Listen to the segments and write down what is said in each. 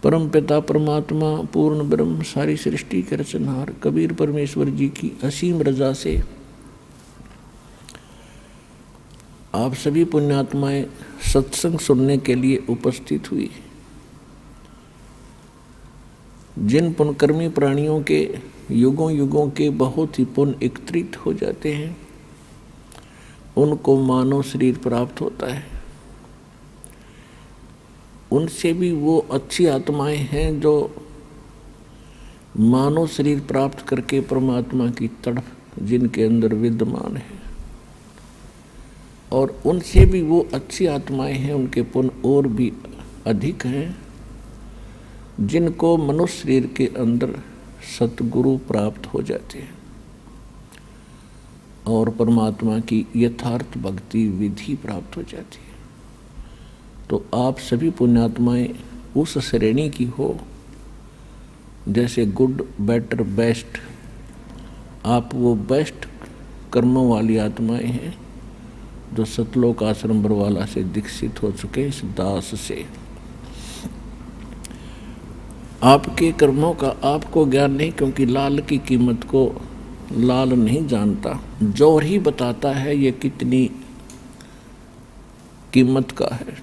परम पिता परमात्मा पूर्ण ब्रह्म सारी सृष्टि के रचनहार कबीर परमेश्वर जी की असीम रजा से आप सभी पुण्यात्माएं सत्संग सुनने के लिए उपस्थित हुई। जिन पुण्यकर्मी प्राणियों के युगों युगों के बहुत ही पुण्य एकत्रित हो जाते हैं उनको मानव शरीर प्राप्त होता है। उनसे भी वो अच्छी आत्माएं हैं जो मानव शरीर प्राप्त करके परमात्मा की तड़प जिनके अंदर विद्यमान है, और उनसे भी वो अच्छी आत्माएं हैं, उनके पुण्य और भी अधिक हैं, जिनको मनुष्य शरीर के अंदर सतगुरु प्राप्त हो जाते हैं और परमात्मा की यथार्थ भक्ति विधि प्राप्त हो जाती है। तो आप सभी पुण्यात्माएं उस श्रेणी की हो जैसे गुड बेटर बेस्ट, आप वो बेस्ट कर्मों वाली आत्माएं हैं जो सतलोक आश्रम बरवाला से दीक्षित हो चुके इस दास से। आपके कर्मों का आपको ज्ञान नहीं, क्योंकि लाल की कीमत को लाल नहीं जानता, जोर ही बताता है ये कितनी कीमत का है।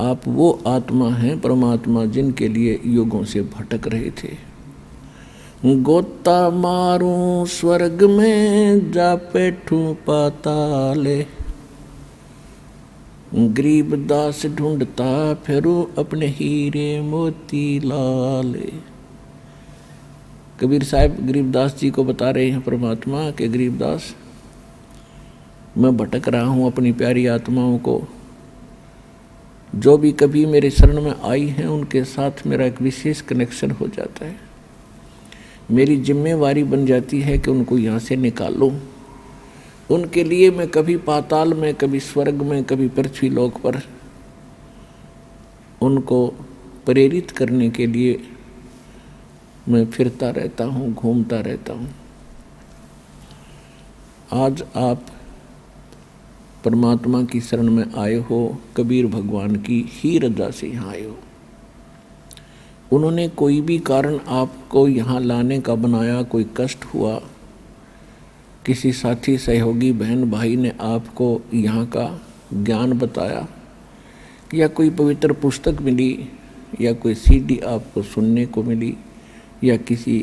आप वो आत्मा हैं परमात्मा जिनके लिए युगों से भटक रहे थे। गोता मारूं स्वर्ग में जा बैठूं पाताले, गरीब दास ढूंढता फिरूं अपने हीरे मोती लाले। कबीर साहब गरीबदास जी को बता रहे हैं परमात्मा के गरीबदास मैं भटक रहा हूँ अपनी प्यारी आत्माओं को, जो भी कभी मेरे शरण में आई हैं उनके साथ मेरा एक विशेष कनेक्शन हो जाता है। मेरी जिम्मेवारी बन जाती है कि उनको यहाँ से निकालूं। उनके लिए मैं कभी पाताल में, कभी स्वर्ग में, कभी पृथ्वी लोक पर उनको प्रेरित करने के लिए मैं फिरता रहता हूँ, घूमता रहता हूँ। आज आप परमात्मा की शरण में आए हो, कबीर भगवान की ही रजा से यहाँ आए हो। उन्होंने कोई भी कारण आपको यहाँ लाने का बनाया, कोई कष्ट हुआ, किसी साथी सहयोगी बहन भाई ने आपको यहाँ का ज्ञान बताया, या कोई पवित्र पुस्तक मिली, या कोई सीडी आपको सुनने को मिली, या किसी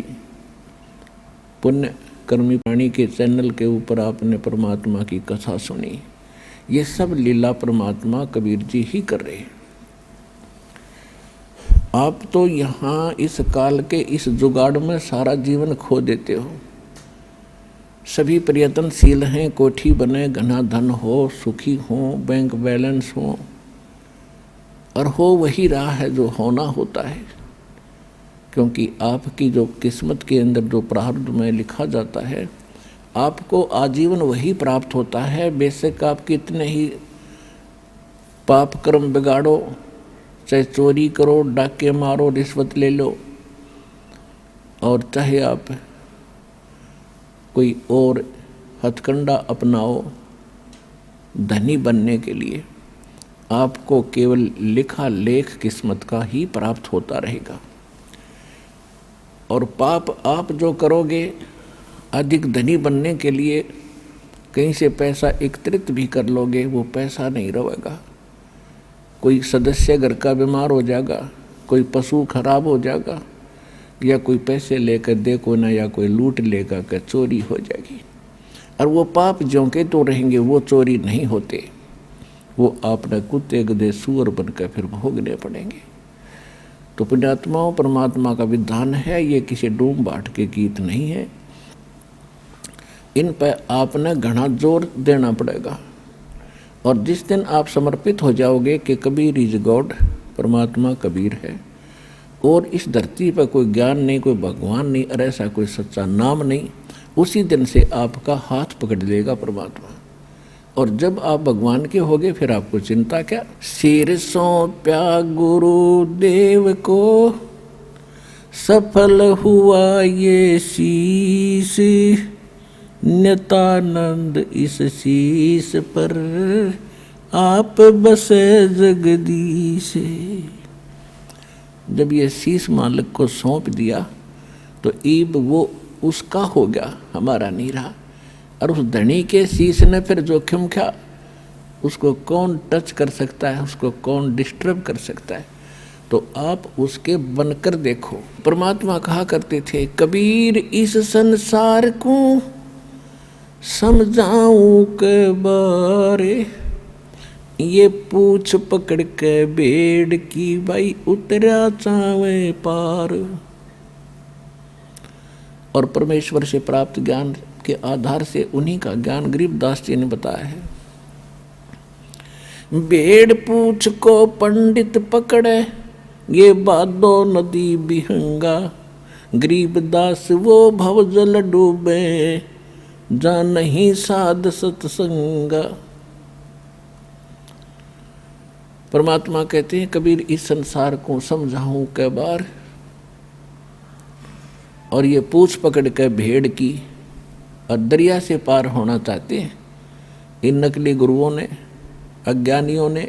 पुण्य कर्मी प्राणी के चैनल के ऊपर आपने परमात्मा की कथा सुनी, ये सब लीला परमात्मा कबीर जी ही कर रहे हैं। आप तो यहाँ इस काल के इस जुगाड़ में सारा जीवन खो देते हो। सभी प्रयत्नशील हैं, कोठी बने, घना धन हो, सुखी हो, बैंक बैलेंस हो, और हो वही राह है जो होना होता है, क्योंकि आपकी जो किस्मत के अंदर जो प्रारब्ध में लिखा जाता है आपको आजीवन वही प्राप्त होता है। बेशक आप कितने ही पाप कर्म बिगाड़ो, चाहे चोरी करो, डाके मारो, रिश्वत ले लो, और चाहे आप कोई और हथकंडा अपनाओ धनी बनने के लिए, आपको केवल लिखा लेख किस्मत का ही प्राप्त होता रहेगा। और पाप आप जो करोगे अधिक धनी बनने के लिए कहीं से पैसा एकत्रित भी कर लोगे, वो पैसा नहीं रहेगा। कोई सदस्य घर का बीमार हो जाएगा, कोई पशु खराब हो जाएगा, या कोई पैसे लेकर देखो ना, या कोई लूट लेगा कि चोरी हो जाएगी, और वो पाप ज्यों के तो रहेंगे, वो चोरी नहीं होते, वो आपने कुत्ते गधे सूअर बनकर फिर भोगने पड़ेंगे। तो पुण्यात्माओं परमात्मा का विधान है, ये किसी डूम बाट के गीत नहीं है। इन पर आपने घना जोर देना पड़ेगा, और जिस दिन आप समर्पित हो जाओगे कि कबीर इज गॉड, परमात्मा कबीर है, और इस धरती पर कोई ज्ञान नहीं, कोई भगवान नहीं, और ऐसा कोई सच्चा नाम नहीं, उसी दिन से आपका हाथ पकड़ लेगा परमात्मा। और जब आप भगवान के होगे फिर आपको चिंता क्या। सिर सौंप्या गुरुदेव को, सफल हुआ ये शीश, नित्यानंद इस शीश पर आप बसे जगदीश। जब ये शीश मालिक को सौंप दिया तो ईब वो उसका हो गया, हमारा नहीं रहा। और उस धनी के शीश ने फिर जोखिम क्या, उसको कौन टच कर सकता है, उसको कौन डिस्टर्ब कर सकता है। तो आप उसके बनकर देखो। परमात्मा कहा करते थे, कबीर इस संसार को समझाऊं के बारे, ये पूछ पकड़ के बेड़ की भाई उतरा चावे पार। और परमेश्वर से प्राप्त ज्ञान के आधार से उन्हीं का ज्ञान गरीबदास जी ने बताया है। बेड़ पूछ को पंडित पकड़े, ये बादो नदी बिहंगा, गरीबदास वो भवजल डूबे, जा नहीं साध सत्संगा। परमात्मा कहते हैं, कबीर इस संसार को समझाऊं कै बार, और ये पूछ पकड़ के भेड़ की और दरिया से पार होना चाहते हैं। इन नकली गुरुओं ने, अज्ञानियों ने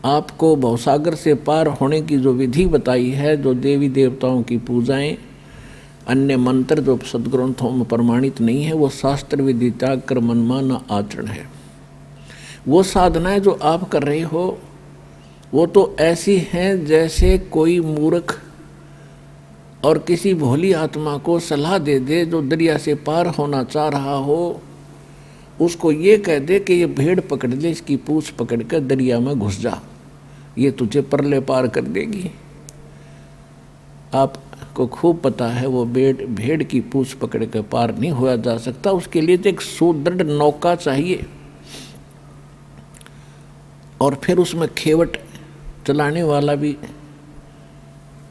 आपको भवसागर से पार होने की जो विधि बताई है, जो देवी देवताओं की पूजाएं, अन्य मंत्र जो सदग्रंथों में प्रमाणित नहीं है, वो शास्त्र विधि त्याग कर मनमाना आचरण है। वो साधनाएं जो आप कर रहे हो वो तो ऐसी हैं जैसे कोई मूर्ख और किसी भोली आत्मा को सलाह दे दे जो दरिया से पार होना चाह रहा हो, उसको ये कह दे कि ये भेड़ पकड़ ले, इसकी पूंछ पकड़ कर दरिया में घुस जा, ये तुझे परले पार कर देगी। आपको खूब पता है वो भेड़ की पूंछ पकड़ कर पार नहीं हुआ जा सकता। उसके लिए तो एक सुदृढ़ नौका चाहिए और फिर उसमें खेवट चलाने वाला भी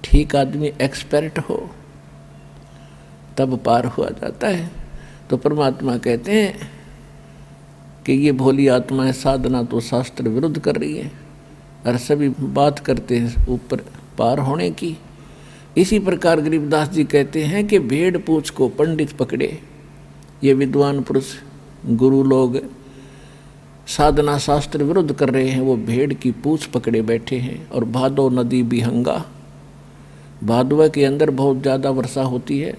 ठीक आदमी, एक्सपर्ट हो, तब पार हुआ जाता है। तो परमात्मा कहते हैं कि ये भोली आत्माएं साधना तो शास्त्र विरुद्ध कर रही है और सभी बात करते हैं ऊपर पार होने की। इसी प्रकार गरीबदास जी कहते हैं कि भेड़ पूछ को पंडित पकड़े, ये विद्वान पुरुष गुरु लोग साधना शास्त्र विरुद्ध कर रहे हैं, वो भेड़ की पूंछ पकड़े बैठे हैं। और भादो नदी बिहंगा, भादवा के अंदर बहुत ज़्यादा वर्षा होती है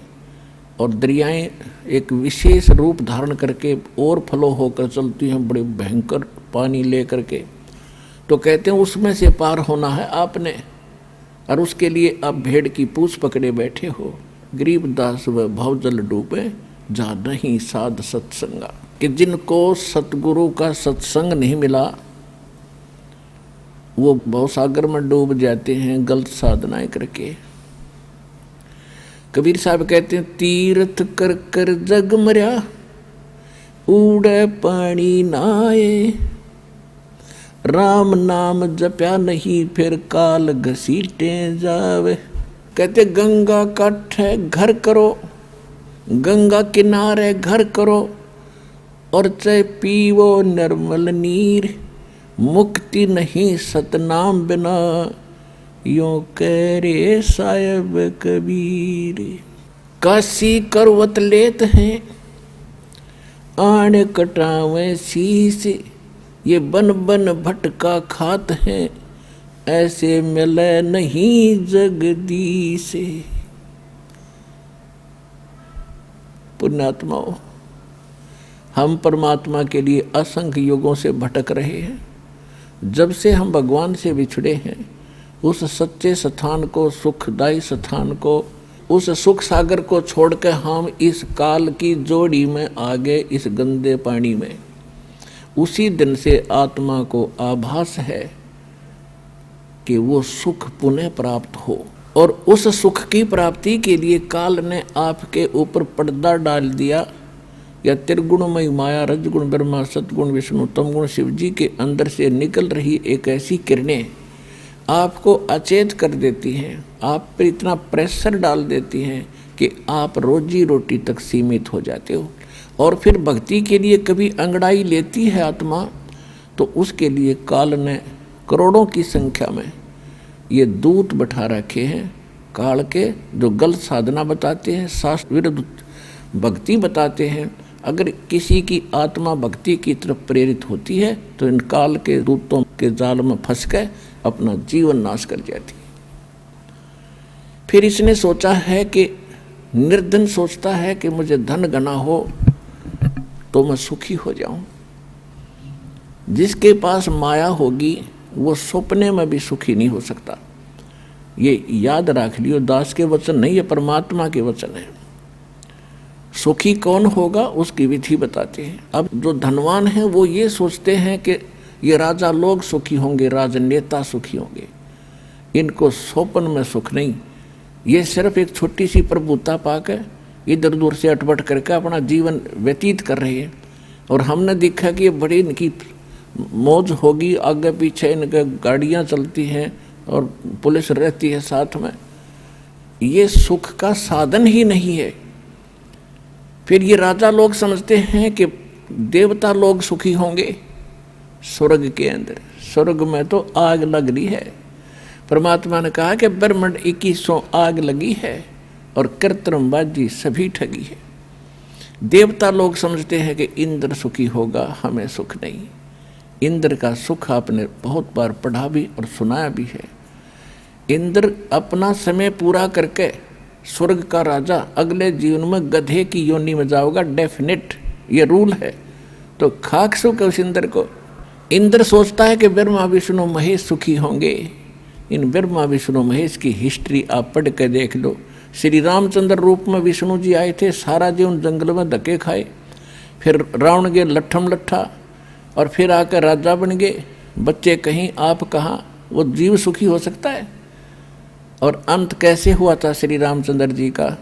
और दरियाएं एक विशेष रूप धारण करके और फ्लो होकर चलती हैं, बड़े भयंकर पानी ले करके। तो कहते हैं उसमें से पार होना है आपने, और उसके लिए आप भेड़ की पूंछ पकड़े बैठे हो। गरीबदास व भवजल डूबे, जा नहीं साध सत्संगा, कि जिनको सतगुरु का सत्संग नहीं मिला वो भवसागर में डूब जाते हैं गलत साधनाएं करके। कबीर साहब कहते हैं, तीर्थ कर कर जग मर्या, उड़े पानी नाए, राम नाम जप्या नहीं फिर काल घसीटे जावे। कहते गंगा काठे घर करो, गंगा किनारे घर करो, और चाहे पीवो निर्मल नीर, मुक्ति नहीं सतनाम बिना, यों कह रे साहिब कबीर। काशी करवत लेत हैं, आण कटावे शीश, ये बन बन भटका खात हैं, ऐसे मिले नहीं जगदीश। पुण्यात्माओं, हम परमात्मा के लिए असंख्य युगों से भटक रहे हैं। जब से हम भगवान से बिछड़े हैं, उस सच्चे स्थान को, सुखदायी स्थान को, उस सुख सागर को छोड़कर हम इस काल की जोड़ी में आ गए, इस गंदे पानी में। उसी दिन से आत्मा को आभास है कि वो सुख पुनः प्राप्त हो, और उस सुख की प्राप्ति के लिए काल ने आपके ऊपर पर्दा डाल दिया, या त्रिगुणमयी माया, रजगुण ब्रह्मा, सतगुण विष्णु, तमगुण शिव जी के अंदर से निकल रही एक ऐसी किरणें आपको अचेत कर देती हैं, आप पर इतना प्रेशर डाल देती हैं कि आप रोजी रोटी तक सीमित हो जाते हो। और फिर भक्ति के लिए कभी अंगड़ाई लेती है आत्मा, तो उसके लिए काल ने करोड़ों की संख्या में ये दूत बैठा रखे हैं काल के, जो गलत साधना बताते हैं, शास्त्र विरुद्ध भक्ति बताते हैं। अगर किसी की आत्मा भक्ति की तरफ प्रेरित होती है तो इन काल के दूतों के जाल में फंस कर अपना जीवन नाश कर जाती है। फिर इसने सोचा है कि निर्धन सोचता है कि मुझे धन घना हो तो मैं सुखी हो जाऊं। जिसके पास माया होगी वो सपने में भी सुखी नहीं हो सकता। ये याद रख लियो, दास के वचन नहीं, ये परमात्मा के वचन है। सुखी कौन होगा उसकी विधि बताते हैं। अब जो धनवान है वो ये सोचते हैं कि ये राजा लोग सुखी होंगे, राजनेता सुखी होंगे, इनको स्वप्न में सुख नहीं। ये सिर्फ एक छोटी सी प्रभुता पाकर इधर उधर से अटपट करके अपना जीवन व्यतीत कर रहे हैं। और हमने देखा कि ये बड़ी इनकी मौज होगी, आगे पीछे इनके गाड़ियाँ चलती हैं और पुलिस रहती है साथ में। ये सुख का साधन ही नहीं है। फिर ये राजा लोग समझते हैं कि देवता लोग सुखी होंगे स्वर्ग के अंदर। स्वर्ग में तो आग लग रही है। परमात्मा ने कहा कि ब्रह्मांड 2100 आग लगी है और कृत्रिमबाजी सभी ठगी है। देवता लोग समझते हैं कि इंद्र सुखी होगा, हमें सुख नहीं। इंद्र का सुख आपने बहुत बार पढ़ा भी और सुनाया भी है। इंद्र अपना समय पूरा करके स्वर्ग का राजा अगले जीवन में गधे की योनि में जाओगा, डेफिनेट, ये रूल है। तो खाक सुख उस इंद्र को। इंद्र सोचता है कि ब्रह्मा विष्णु महेश सुखी होंगे। इन ब्रह्मा विष्णु महेश की हिस्ट्री आप पढ़ के देख लो। श्री रामचंद्र रूप में विष्णु जी आए थे, सारा जीवन जंगल में धक्के खाए, फिर रावण के लट्ठम लट्ठा, और फिर आकर राजा बन गए। बच्चे कहीं आप कहाँ, वो जीव सुखी हो सकता है? और अंत कैसे हुआ था श्री रामचंद्र जी का?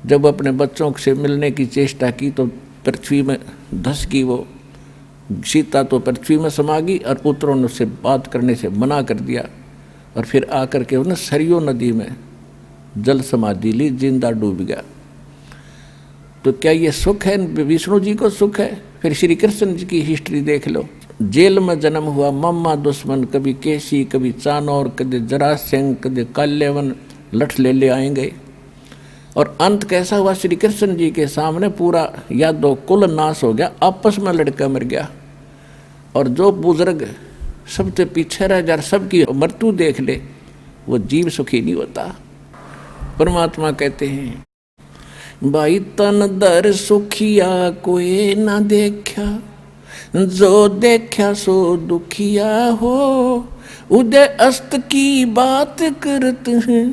जब अपने बच्चों से मिलने की चेष्टा की तो पृथ्वी में धस गई वो सीता, तो पृथ्वी में समा गई और पुत्रों ने उससे बात करने से मना कर दिया। और फिर आकर के उन्हें सरयू नदी में जल समाधि ली, जिंदा डूब गया। तो क्या ये सुख है? विष्णु जी को सुख है? फिर श्री कृष्ण जी की हिस्ट्री देख लो। जेल में जन्म हुआ, मम्मा दुश्मन, कभी केसी, कभी चानौर, कभी जरासंध, कभी काल्यवन, लठ ले आएंगे। और अंत कैसा हुआ? श्री कृष्ण जी के सामने पूरा यादव कुल नाश हो गया, आपस में लड़का मर गया। और जो बुजुर्ग सबसे पीछे रह जा, सबकी मृत्यु देख ले, वो जीव सुखी नहीं होता। परमात्मा कहते हैं, भाई तन दर सुखिया कोई ना देखा, जो देखा सो दुखिया हो। उदय अस्त की बात करते हैं,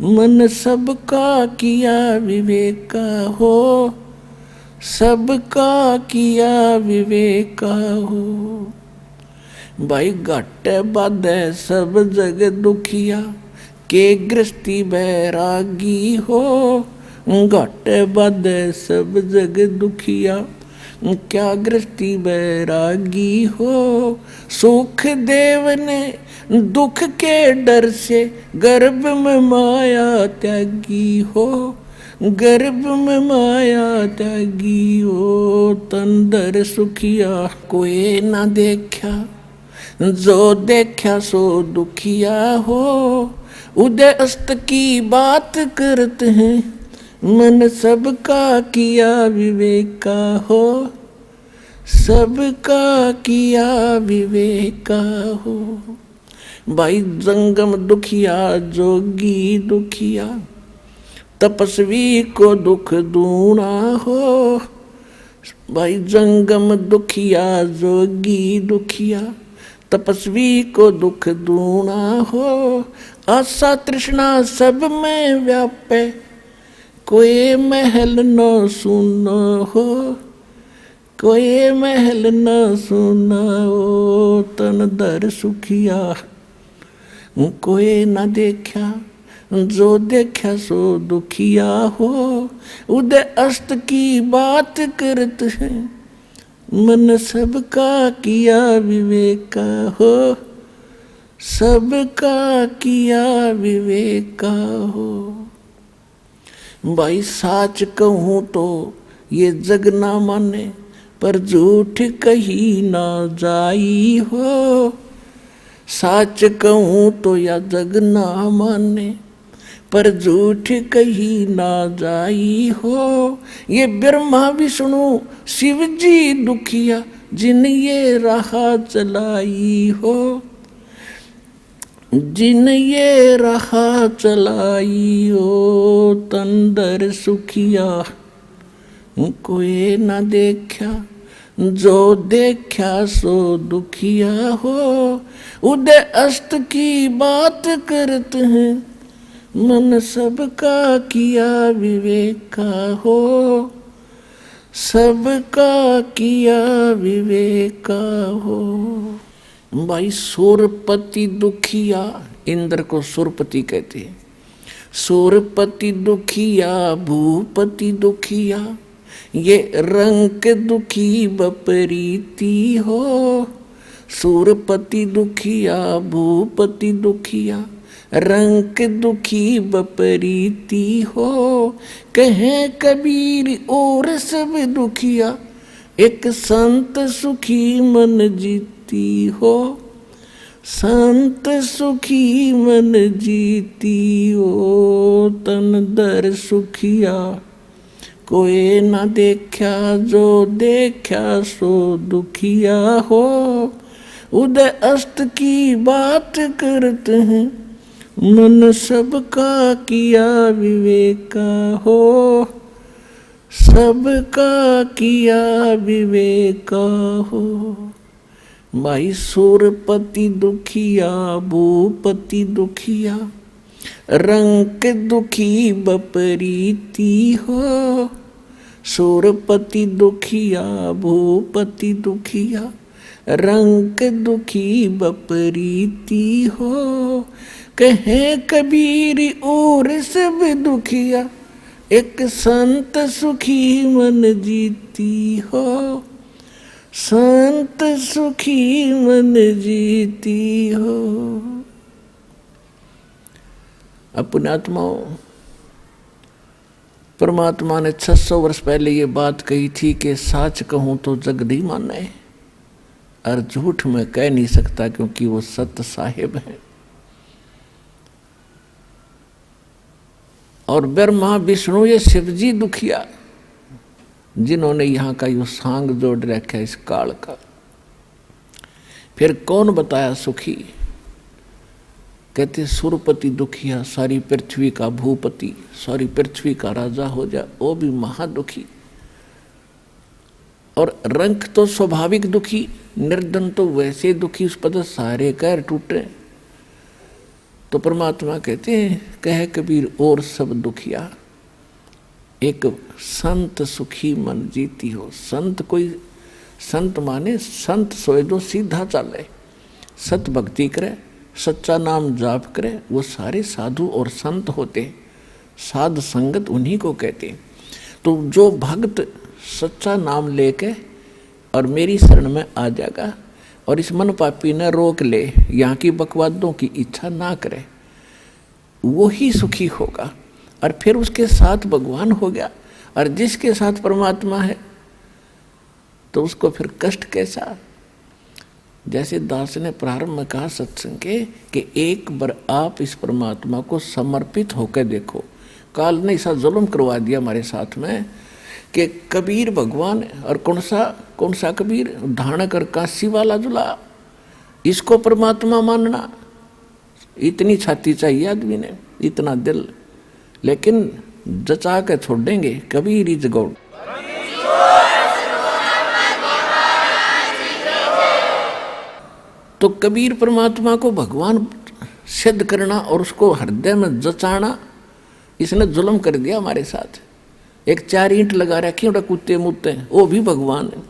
मन सबका किया विवेका हो। सबका किया विवेका हो। भाई घाटे बाधे सब जग दुखिया, के गृहस्थी बैरागी हो। घाटे बाधे सब जग दुखिया, क्या गृहस्थी बैरागी हो। सुख देव ने दुख के डर से, गर्भ में माया त्यागी हो। गर्भ में माया त्यागी हो। तन दर सुखिया कोई ना देखा, जो देखा सो दुखिया हो। उदय अस्त की बात करते हैं, मन सबका किया विवेका हो। सबका किया विवेका हो। भाई जंगम दुखिया जोगी दुखिया, तपस्वी को दुख दूना हो। भाई जंगम दुखिया जोगी दुखिया, तपस्वी को दुख दूना हो। आशा तृष्णा सब में व्यापे, कोई महल न सुना हो। कोई महल न सुना हो। तन दर सुखिया कोई न देखा, जो देखा सो दुखिया हो। उदय अस्त की बात करते हैं, मन सबका किया विवेका हो। सबका किया विवेका हो। भाई साच कहूँ तो ये जग ना माने, पर झूठ कही ना जाई हो। साच कहूँ तो या जग ना माने, पर झूठ कही ना जाई हो। ये ब्रह्मा विष्णु शिव जी दुखिया, जिन ये राह चलाई हो। जिन ये रहा चलाई ओ तंदर सुखिया, कोई न देखा जो देखा सो दुखिया हो। उदय अस्त की बात करते हैं, मन सबका किया विवेका हो, सबका किया विवेका हो। भाई सूरपति दुखिया, इंद्र को सूरपति कहते हैं। सूरपति दुखिया भूपति दुखिया, ये रंग दुखी बपरीति हो। सूरपति दुखिया भूपति दुखिया, रंग दुखी बपरीति हो। कहें कबीर और सब दुखिया, एक संत सुखी मन जीती हो। संत सुखी मन जीती हो, तन दर सुखिया, कोई न देखा जो देखा सो दुखिया हो। उदय अस्त की बात करते हैं, मन सबका किया विवेका हो, सबका किया विवेका हो। भाई सूरपति दुखिया भूपति दुखिया, रंग दुखी बपरीति हो। सूरपति दुखिया भूपति दुखिया, रंग दुखी बपरीति हो। कहे कबीर और सब दुखिया, एक संत सुखी मन जीती हो। संत सुखी मन जीती हो। अपने आत्माओं, परमात्मा ने 600 वर्ष पहले ये बात कही थी कि सच कहूं तो जग नहीं माने, और झूठ में कह नहीं सकता क्योंकि वो सत्य साहिब है। और ब्रह्मा विष्णु ये शिवजी दुखिया, जिन्होंने यहाँ का यो सांग जोड़ रखा है इस काल का। फिर कौन बताया सुखी? कहते सुरपति दुखिया, सारी पृथ्वी का भूपति, सारी पृथ्वी का राजा हो जा, वो भी महादुखी। और रंक तो स्वाभाविक दुखी, निर्धन तो वैसे दुखी, उस पद सारे कैर टूटे। तो परमात्मा कहते हैं, कह कबीर और सब दुखिया, एक संत सुखी मन जीती हो। संत कोई, संत माने संत सोए जो सीधा चले, सत भक्ति करे, सच्चा नाम जाप करे, वो सारे साधु और संत होते। साध संगत उन्हीं को कहते। तो जो भक्त सच्चा नाम लेके और मेरी शरण में आ जाएगा और इस मन पापी ने रोक ले, यहाँ की बकवादों की इच्छा ना करे, वो ही सुखी होगा। और फिर उसके साथ भगवान हो गया, और जिसके साथ परमात्मा है तो उसको फिर कष्ट कैसा। जैसे दास ने प्रारंभ में कहा सत्संग के कि एक बार आप इस परमात्मा को समर्पित होकर देखो। काल ने ऐसा जुल्म करवा दिया हमारे साथ में कि कबीर भगवान, और कौन सा कबीर, धानक और काशी वाला जुला, इसको परमात्मा मानना। इतनी छाती चाहिए आदमी ने, इतना दिल, लेकिन जचा के छोड़ेंगे कबीर ही जगौड़। तो कबीर परमात्मा को भगवान सिद्ध करना और उसको हृदय में जचाना, इसने जुल्म कर दिया हमारे साथ। एक 4 ईंट लगा रखी उड़ा कुत्ते मुत्ते, वो भी भगवान है,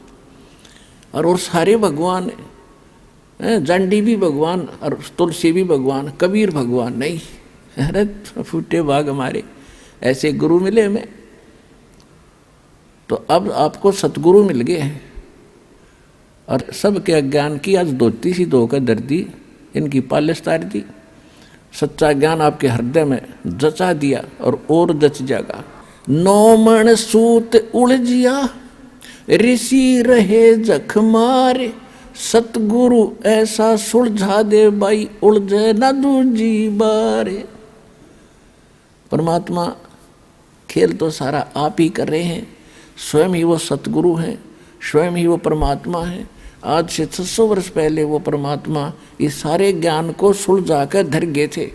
और वो सारे भगवान है। जांडी भी भगवान और तुलसी भी भगवान, कबीर भगवान नहीं। अरे फूटे भाग हमारे, ऐसे गुरु मिले हमें। तो अब आपको सतगुरु मिल गए हैं, और सबके अज्ञान की आज धोती सी धोकर दर्दी, इनकी पालिश तार दी। सच्चा ज्ञान आपके हृदय में जचा दिया और जच जाएगा। 9 मन सूत उलझिया, ऋषि रहे जख मारे। सतगुरु ऐसा सुलझा दे बाई, उलझे न दूजी बारे। परमात्मा खेल तो सारा आप ही कर रहे हैं। स्वयं ही वो सतगुरु हैं, स्वयं ही वो परमात्मा है। आज से 600 वर्ष पहले वो परमात्मा इस सारे ज्ञान को सुलझा कर धर गए थे,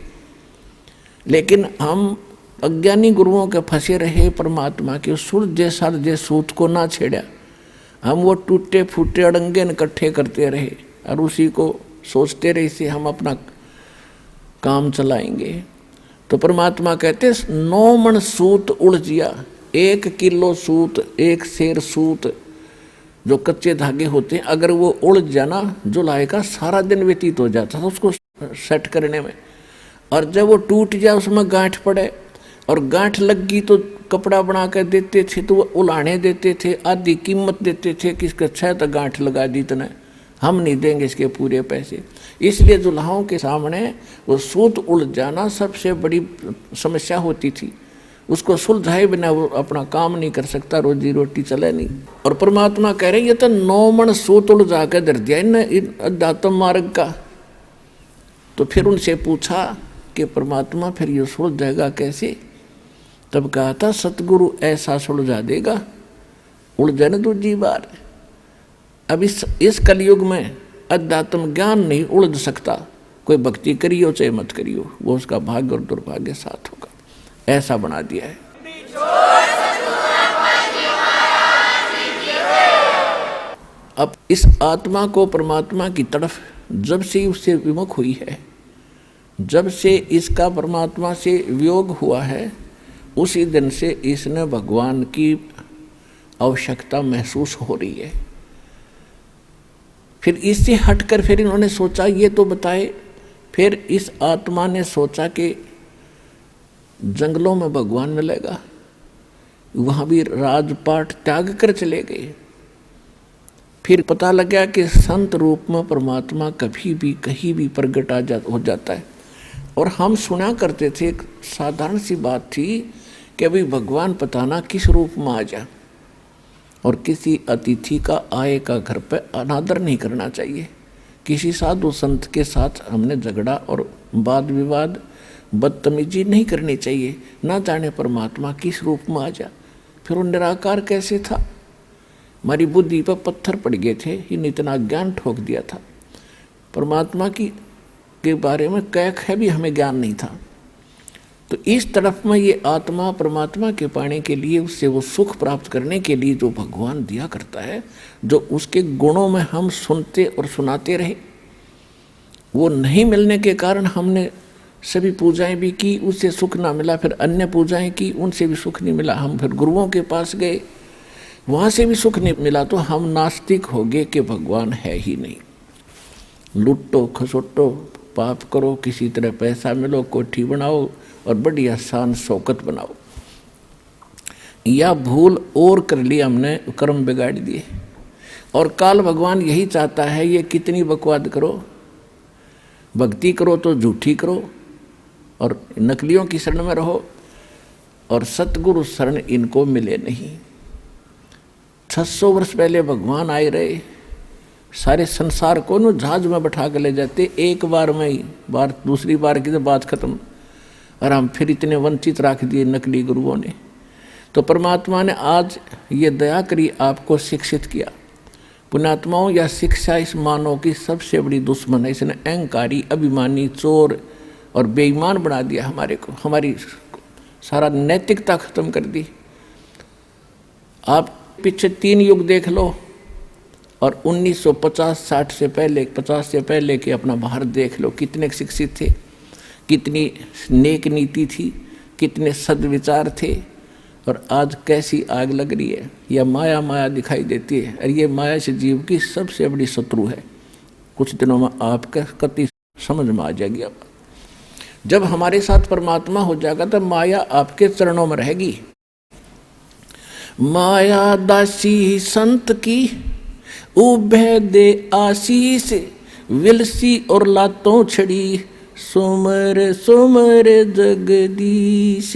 लेकिन हम अज्ञानी गुरुओं के फंसे रहे परमात्मा के सुलझे साधे सूत को ना छेड़ा। हम वो टूटे फूटे अड़ंगे इकट्ठे करते रहे और उसी को सोचते रहे से हम अपना काम चलाएंगे। तो परमात्मा कहते 9 मन सूत उलझिया, 1 किलो सूत, 1 सेर सूत जो कच्चे धागे होते हैं, अगर वो उलझ जाना जुलाई का सारा दिन व्यतीत हो जाता था उसको सेट करने में। और जब वो टूट जाए उसमें गांठ पड़े और गांठ लग गई तो कपड़ा बना कर देते थे, तो वो उलाने देते थे, आधी कीमत देते थे कि इसका 6 तो गांठ लगा दी तने, हम नहीं देंगे इसके पूरे पैसे। इसलिए दुल्हाओं के सामने वो सूत उलझ जाना सबसे बड़ी समस्या होती थी। उसको सुलझाए बिना वो अपना काम नहीं कर सकता, रोजी रोटी चले नहीं। और परमात्मा कह रहे ये तो 9 मन सूत उलझा कर धर दिया इन अध्यात्म मार्ग का। तो फिर उनसे पूछा कि परमात्मा फिर ये सुलझाएगा कैसे? तब कहा था सतगुरु ऐसा सुलझा देगा, उलझे न दूसरी बार। अब इस कलयुग में अध्यात्म ज्ञान नहीं उलझ सकता, कोई भक्ति करियो चाहे मत करियो, वो उसका भाग्य और दुर्भाग्य साथ होगा, ऐसा बना दिया है। अब इस आत्मा को परमात्मा की तरफ जब से उससे विमुख हुई है, जब से इसका परमात्मा से वियोग हुआ है, उसी दिन से इसने भगवान की आवश्यकता महसूस हो रही है। फिर इससे हटकर फिर इन्होंने सोचा ये तो बताए। फिर इस आत्मा ने सोचा कि जंगलों में भगवान मिलेगा, वहाँ भी राजपाट त्याग कर चले गए। फिर पता लगा कि संत रूप में परमात्मा कभी भी कहीं भी प्रकट हो जाता है। और हम सुना करते थे, एक साधारण सी बात थी कि अभी भगवान पता ना किस रूप में आ जाए, और किसी अतिथि का आए का घर पे अनादर नहीं करना चाहिए। किसी साधु संत के साथ हमने झगड़ा और वाद विवाद बदतमीजी नहीं करनी चाहिए। ना जाने परमात्मा किस रूप में आ जा। फिर वो निराकार कैसे था, हमारी बुद्धि पर पत्थर पड़ गए थे, इन इतना ज्ञान ठोक दिया था। परमात्मा के बारे में कैक है भी हमें ज्ञान नहीं था। तो इस तरफ में ये आत्मा परमात्मा के पाने के लिए, उससे वो सुख प्राप्त करने के लिए जो भगवान दिया करता है, जो उसके गुणों में हम सुनते और सुनाते रहे, वो नहीं मिलने के कारण हमने सभी पूजाएं भी की, उससे सुख ना मिला। फिर अन्य पूजाएं की, उनसे भी सुख नहीं मिला। हम फिर गुरुओं के पास गए, वहाँ से भी सुख नहीं मिला। तो हम नास्तिक हो गए कि भगवान है ही नहीं। लुटो खसोटो पाप करो, किसी तरह पैसा मिलो, कोठी बनाओ और बढ़िया शान शौकत बनाओ। या भूल और कर ली हमने, कर्म बिगाड़ दिए। और काल भगवान यही चाहता है, ये कितनी बकवाद करो, भक्ति करो तो झूठी करो और नकलियों की शरण में रहो, और सतगुरु शरण इनको मिले नहीं। 600 वर्ष पहले भगवान आए रहे, सारे संसार को न जहाज में बैठा कर ले जाते, एक बार में ही, बार दूसरी बार की तो बात खत्म। और हम फिर इतने वंचित रख दिए नकली गुरुओं ने। तो परमात्मा ने आज ये दया करी, आपको शिक्षित किया। पुण्यात्माओं, यह शिक्षा इस मानव की सबसे बड़ी दुश्मन है। इसने अहंकारी, अभिमानी, चोर और बेईमान बना दिया हमारे को, हमारी सारा नैतिकता खत्म कर दी। आप पीछे 3 युग देख लो, और 1950-60 से पहले, 50 से पहले के अपना भारत देख लो, कितने शिक्षित थे, कितनी नेक नीति थी, कितने सद्विचार थे। और आज कैसी आग लग रही है, यह माया माया दिखाई देती है। और ये माया से जीव की सबसे बड़ी शत्रु है। कुछ दिनों में आपका कति समझ में आ जाएगी। अब जब हमारे साथ परमात्मा हो जाएगा तब माया आपके चरणों में रहेगी। माया दासी संत की उभय दे आशीष, विलसी और लातों छड़ी, सुमर सुमर जगदीश।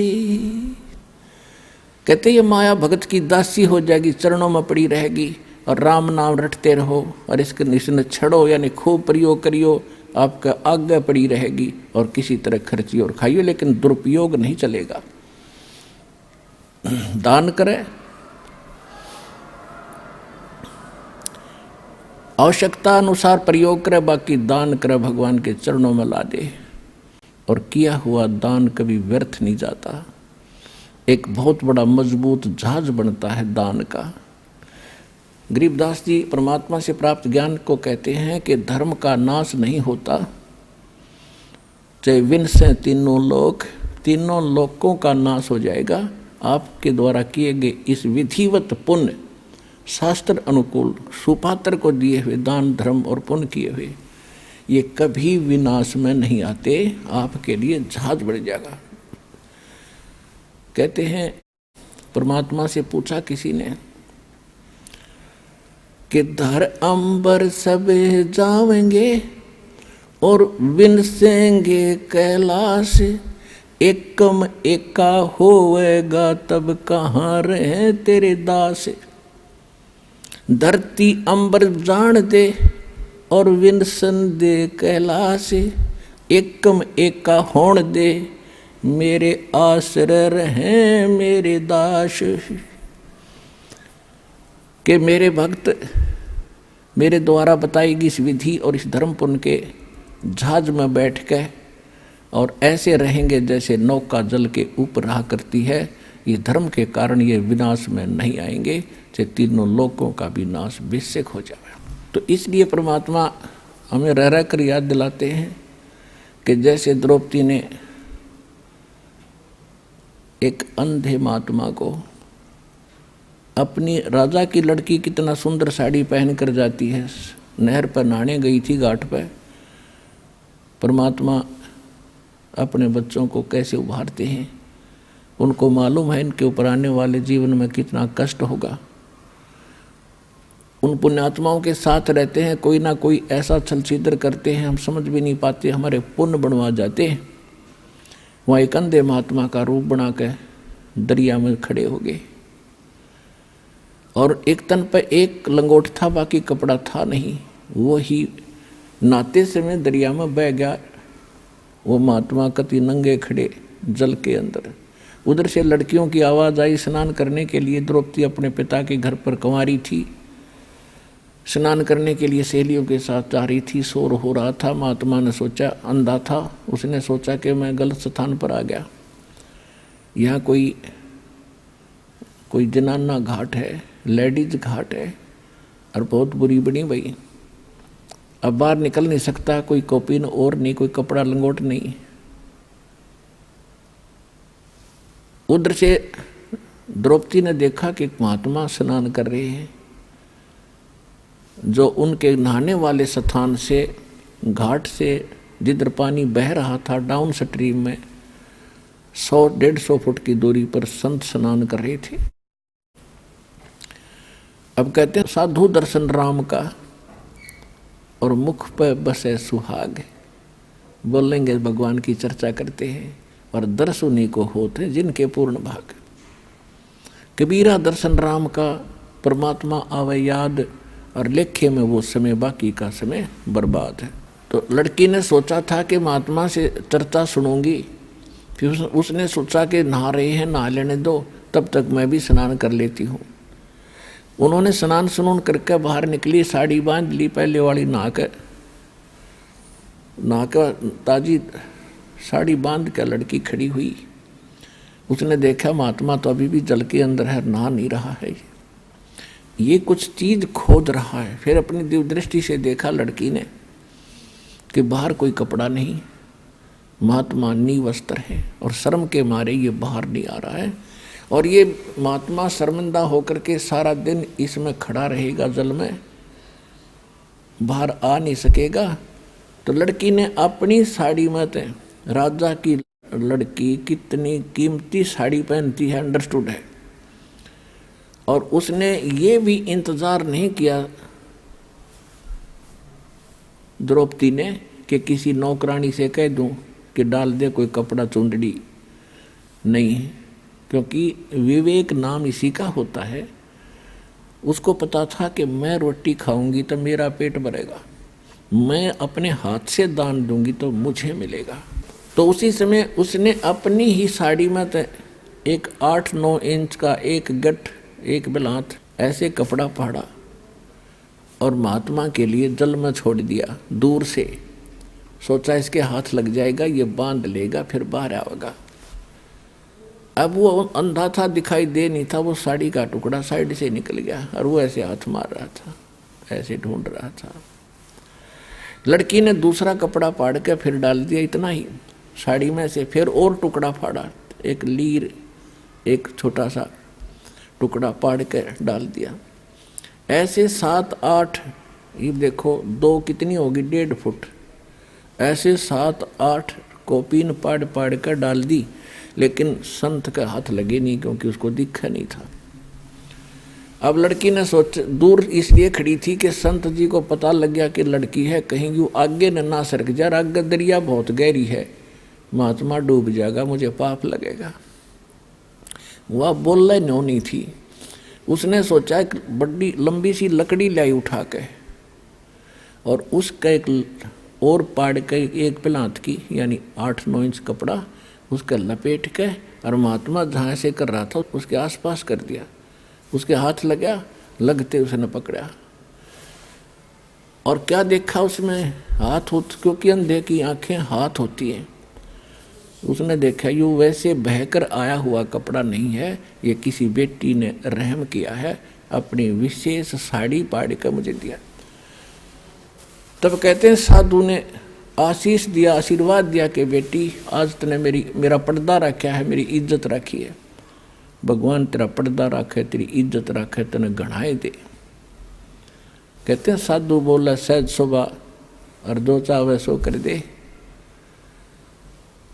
कहते ये माया भगत की दासी हो जाएगी, चरणों में पड़ी रहेगी, और राम नाम रटते रहो और इसके निशान छड़ो, यानी खूब प्रयोग करियो, आपका आज्ञा पड़ी रहेगी। और किसी तरह खर्ची और खाइयो, लेकिन दुरुपयोग नहीं चलेगा। दान करें, आवश्यकता अनुसार प्रयोग करे, बाकी दान करे भगवान के चरणों में ला दे। और किया हुआ दान कभी व्यर्थ नहीं जाता, एक बहुत बड़ा मजबूत जहाज बनता है दान का। गरीबदास जी परमात्मा से प्राप्त ज्ञान को कहते हैं कि धर्म का नाश नहीं होता, चाहे विन से तीनों लोकों का नाश हो जाएगा। आपके द्वारा किए गए इस विधिवत पुण्य, शास्त्र अनुकूल, सुपात्र को दिए हुए दान धर्म और पुण्य किए हुए, ये कभी विनाश में नहीं आते, आपके लिए जहाज बढ़ जाएगा। कहते हैं परमात्मा से पूछा किसी ने कि धर अंबर सब जावेंगे और विनसेंगे कैलाश, एकम एका होवेगा तब कहाँ रहे तेरे दास। धरती अंबर जान दे और विनसन दे कैलाश, एकम एका होण दे मेरे आश्रय रहे मेरे दास। कि मेरे भक्त मेरे द्वारा बताई गई इस विधि और इस धर्म पुण्य के जहाज में बैठ के और ऐसे रहेंगे जैसे नौका जल के ऊपर रहा करती है। ये धर्म के कारण ये विनाश में नहीं आएंगे, चाहे तीनों लोकों का भी नाश बेशक हो जाए। तो इसलिए परमात्मा हमें रह रह कर याद दिलाते हैं कि जैसे द्रौपदी ने एक अंधे महात्मा को, अपनी राजा की लड़की कितना सुंदर साड़ी पहन कर जाती है, नहर पर नहाने गई थी घाट पर, परमात्मा अपने बच्चों को कैसे उभारते हैं। उनको मालूम है इनके ऊपर आने वाले जीवन में कितना कष्ट होगा। उन पुण्यात्माओं के साथ रहते हैं, कोई ना कोई ऐसा छल छिद्र करते हैं, हम समझ भी नहीं पाते, हमारे पुण्य बनवा जाते हैं। वहाँ एक अंधे महात्मा का रूप बना के दरिया में खड़े हो गए और एक तन पर एक लंगोट था, बाकी कपड़ा था नहीं। वो ही नहाते समय दरिया में बह गया। वो महात्मा कति नंगे खड़े जल के अंदर। उधर से लड़कियों की आवाज़ आई स्नान करने के लिए। द्रौपदी अपने पिता के घर पर कंवारी थी, स्नान करने के लिए सहेलियों के साथ जा रही थी। शोर हो रहा था। महात्मा ने सोचा, अंधा था, उसने सोचा कि मैं गलत स्थान पर आ गया, यहाँ कोई जनाना घाट है, लेडीज घाट है और बहुत बुरी बनी भाई। अब बाहर निकल नहीं सकता, कोई कॉपिन और नहीं, कोई कपड़ा लंगोट नहीं। उधर से द्रौपदी ने देखा कि महात्मा स्नान कर रहे हैं, जो उनके नहाने वाले स्थान से, घाट से जिधर पानी बह रहा था डाउन स्ट्रीम में 100-150 फुट की दूरी पर संत स्नान कर रहे थे। अब कहते हैं साधु दर्शन राम का और मुख पर बसे सुहाग। बोलेंगे भगवान की चर्चा करते हैं और दर्श उन्हीं को होते जिनके पूर्ण भाग। कबीरा दर्शन राम का, परमात्मा आवे याद और लेखे में वो समय, बाकी का समय बर्बाद है। तो लड़की ने सोचा था कि महात्मा से चर्चा सुनूंगी, फिर उसने सोचा कि नहा रहे हैं, नहा लेने दो, तब तक मैं भी स्नान कर लेती हूँ। उन्होंने स्नान सुनून करके बाहर निकली, साड़ी बांध ली पहले वाली, नहा कर ताजी साड़ी बांध कर लड़की खड़ी हुई। उसने देखा महात्मा तो अभी भी जल के अंदर है, नहा नहीं रहा है, ये कुछ चीज खोज रहा है। फिर अपनी दिव्य दृष्टि से देखा लड़की ने कि बाहर कोई कपड़ा नहीं, महात्मा निवस्त्र है और शर्म के मारे ये बाहर नहीं आ रहा है। और ये महात्मा शर्मिंदा होकर के सारा दिन इसमें खड़ा रहेगा, जल में बाहर आ नहीं सकेगा। तो लड़की ने अपनी साड़ी में, राजा की लड़की कितनी कीमती साड़ी पहनती है, अंडरस्टूड है। और उसने ये भी इंतजार नहीं किया द्रौपदी ने कि किसी नौकरानी से कह दूं कि डाल दे कोई कपड़ा चुंदड़ी, नहीं, क्योंकि विवेक नाम इसी का होता है। उसको पता था कि मैं रोटी खाऊंगी तो मेरा पेट भरेगा, मैं अपने हाथ से दान दूंगी तो मुझे मिलेगा। तो उसी समय उसने अपनी ही साड़ी में एक 8-9 इंच का एक गठ, एक बिलात ऐसे कपड़ा फाड़ा और महात्मा के लिए जल में छोड़ दिया दूर से। सोचा इसके हाथ लग जाएगा, ये बांध लेगा, फिर बाहर आएगा। अब वो अंधा था, दिखाई दे नहीं था, वो साड़ी का टुकड़ा साइड से निकल गया और वो ऐसे हाथ मार रहा था, ऐसे ढूंढ रहा था। लड़की ने दूसरा कपड़ा फाड़ के फिर डाल दिया, इतना ही साड़ी में से। फिर और टुकड़ा फाड़ा, एक लीर, एक छोटा सा टुकड़ा फाड़ के डाल दिया। ऐसे 7-8, ये देखो 2 कितनी होगी, 1.5 फुट, ऐसे 7-8 कॉपीन पाड़ पाड़ कर डाल दी। लेकिन संत का हाथ लगे नहीं, क्योंकि उसको दिखा नहीं था। अब लड़की ने सोच, दूर इसलिए खड़ी थी कि संत जी को पता लग गया कि लड़की है, कहीं यूँ आगे न ना सरक जा, आगे दरिया बहुत गहरी है, महात्मा डूब जाएगा, मुझे पाप लगेगा। वह बोलने नो नहीं थी। उसने सोचा एक बड़ी लंबी सी लकड़ी लाई उठा के और उसका एक और पाड़ के एक पलांत की, यानी 8-9 इंच कपड़ा उसका लपेट के, और महात्मा जहाँ से कर रहा था उसके आसपास कर दिया। उसके हाथ लगा, लगते उसने पकड़ा और क्या देखा उसमें, हाथ क्योंकि अंधे की आंखें हाथ होती हैं। उसने देखा यूँ वैसे बहकर आया हुआ कपड़ा नहीं है, ये किसी बेटी ने रहम किया है, अपनी विशेष साड़ी पाड़ कर मुझे दिया। तब कहते हैं साधु ने आशीष दिया, आशीर्वाद दिया कि बेटी आज तूने मेरा पर्दा रखा है, मेरी इज्जत रखी है, भगवान तेरा पर्दा रखे, तेरी इज्जत रखे, तने गणाए दे। कहते हैं साधु बोला सहज सुबह और जो चाहे सो कर दे।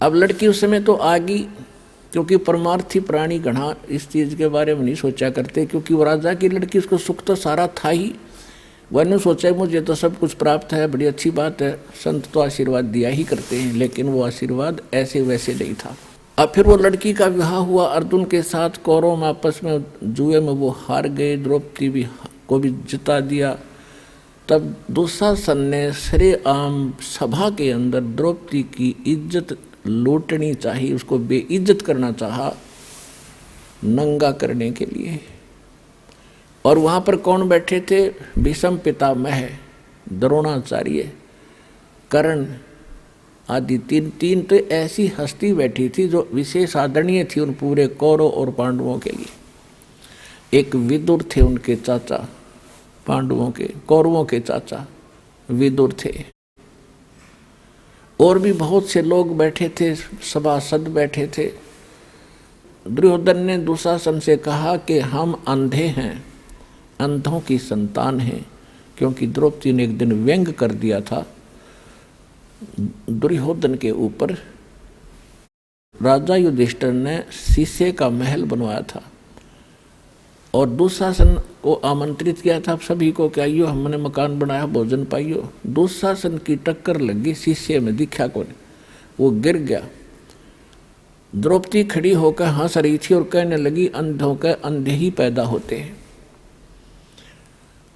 अब लड़की उस समय तो आ गई, क्योंकि परमार्थी प्राणी घना इस चीज़ के बारे में नहीं सोचा करते, क्योंकि वो राजा की लड़की, उसको सुख तो सारा था ही। वह सोचा मुझे तो सब कुछ प्राप्त है, बड़ी अच्छी बात है, संत तो आशीर्वाद दिया ही करते हैं, लेकिन वो आशीर्वाद ऐसे वैसे नहीं था। अब फिर वो लड़की का विवाह हुआ अर्जुन के साथ, कौरव में आपस में जुए में वो हार गए, द्रौपदी को भी जिता दिया। तब दुशासन ने सरेआम सभा के अंदर द्रौपदी की इज्जत लूटनी चाहिए, उसको बेइज्जत करना चाहा, नंगा करने के लिए। और वहाँ पर कौन बैठे थे, भीष्म पितामह, द्रोणाचार्य, कर्ण आदि तीन तो ऐसी हस्ती बैठी थी जो विशेष आदरणीय थी उन पूरे कौरव और पांडवों के लिए। एक विदुर थे, उनके चाचा, पांडवों के, कौरवों के चाचा विदुर थे। और भी बहुत से लोग बैठे थे, सभासद बैठे थे। दुर्योधन ने दुशासन से कहा कि हम अंधे हैं, अंधों की संतान हैं, क्योंकि द्रौपदी ने एक दिन व्यंग कर दिया था दुर्योधन के ऊपर। राजा युधिष्ठिर ने शीशे का महल बनवाया था और दुशासन को आमंत्रित किया था सभी को कि आइयो हमने मकान बनाया, भोजन पाइयो। दुशासन की टक्कर लगी, शीशे में दिखा कौन, वो गिर गया। द्रौपदी खड़ी होकर हंस रही थी और कहने लगी अंधों के अंधे ही पैदा होते हैं।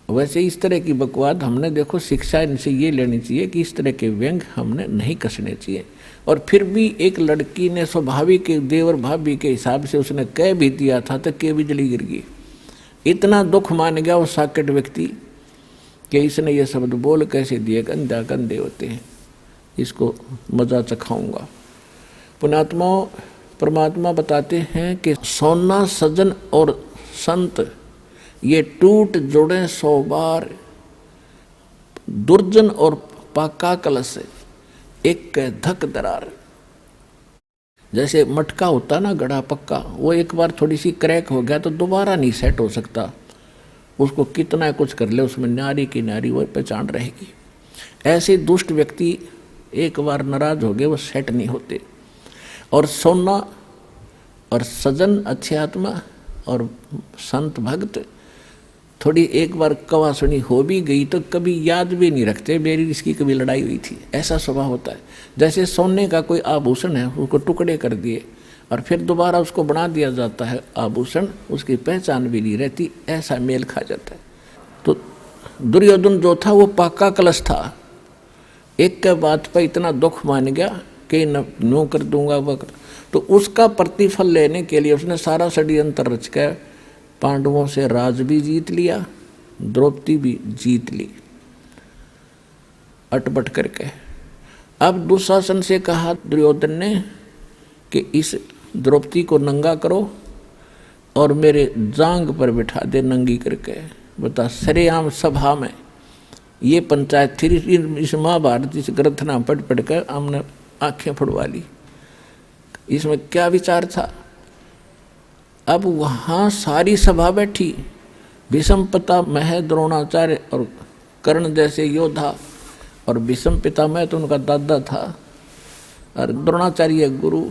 वैसे इस तरह की बकवाद हमने देखो शिक्षा इनसे ये लेनी चाहिए कि इस तरह के व्यंग हमने नहीं कसने चाहिए। और फिर भी एक लड़की ने स्वाभाविक देवर भाभी के हिसाब से उसने कह भी दिया था तो के बिजली गिर गई। इतना दुख मान गया वो साकेट व्यक्ति कि इसने ये शब्द बोल कैसे दिए, गंदा गंदे होते हैं, इसको मजा चखाऊंगा। पुण्यात्माओं, परमात्मा बताते हैं कि सोना सजन और संत ये टूट जुड़े 100 बार, दुर्जन और पाका कलश एक धक दरार। जैसे मटका होता ना गड़ा पक्का, वो एक बार थोड़ी सी क्रैक हो गया तो दोबारा नहीं सेट हो सकता, उसको कितना कुछ कर ले उसमें नारी की नारी वो पहचान रहेगी। ऐसे दुष्ट व्यक्ति एक बार नाराज हो गए वो सेट नहीं होते। और सोना और सजन अच्छी आत्मा और संत भक्त थोड़ी एक बार कवा सुनी हो भी गई तो कभी याद भी नहीं रखते मेरी इसकी कभी लड़ाई हुई थी, ऐसा स्वभाव होता है। जैसे सोने का कोई आभूषण है उसको टुकड़े कर दिए और फिर दोबारा उसको बना दिया जाता है आभूषण, उसकी पहचान भी नहीं रहती, ऐसा मेल खा जाता है। तो दुर्योधन जो था वो पाका कलश था, एक के बात पर इतना दुख मान गया कि नो कर दूंगा वह कर, तो उसका प्रतिफल लेने के लिए उसने सारा षड्यंत्र रच कर पांडवों से राज भी जीत लिया द्रौपदी भी जीत ली अटपट करके। अब दुशासन से कहा दुर्योधन ने कि इस द्रौपदी को नंगा करो और मेरे जांग पर बिठा दे नंगी करके। बता, सरेआम सभा में ये पंचायत थी। इस महाभारत इस ग्रंथना पढ़ कर हमने आंखें फुड़वा ली। इसमें क्या विचार था? अब वहाँ सारी सभा बैठी, भीष्म पितामह, द्रोणाचार्य और कर्ण जैसे योद्धा, और भीष्म पितामह तो उनका दादा था, और द्रोणाचार्य गुरु,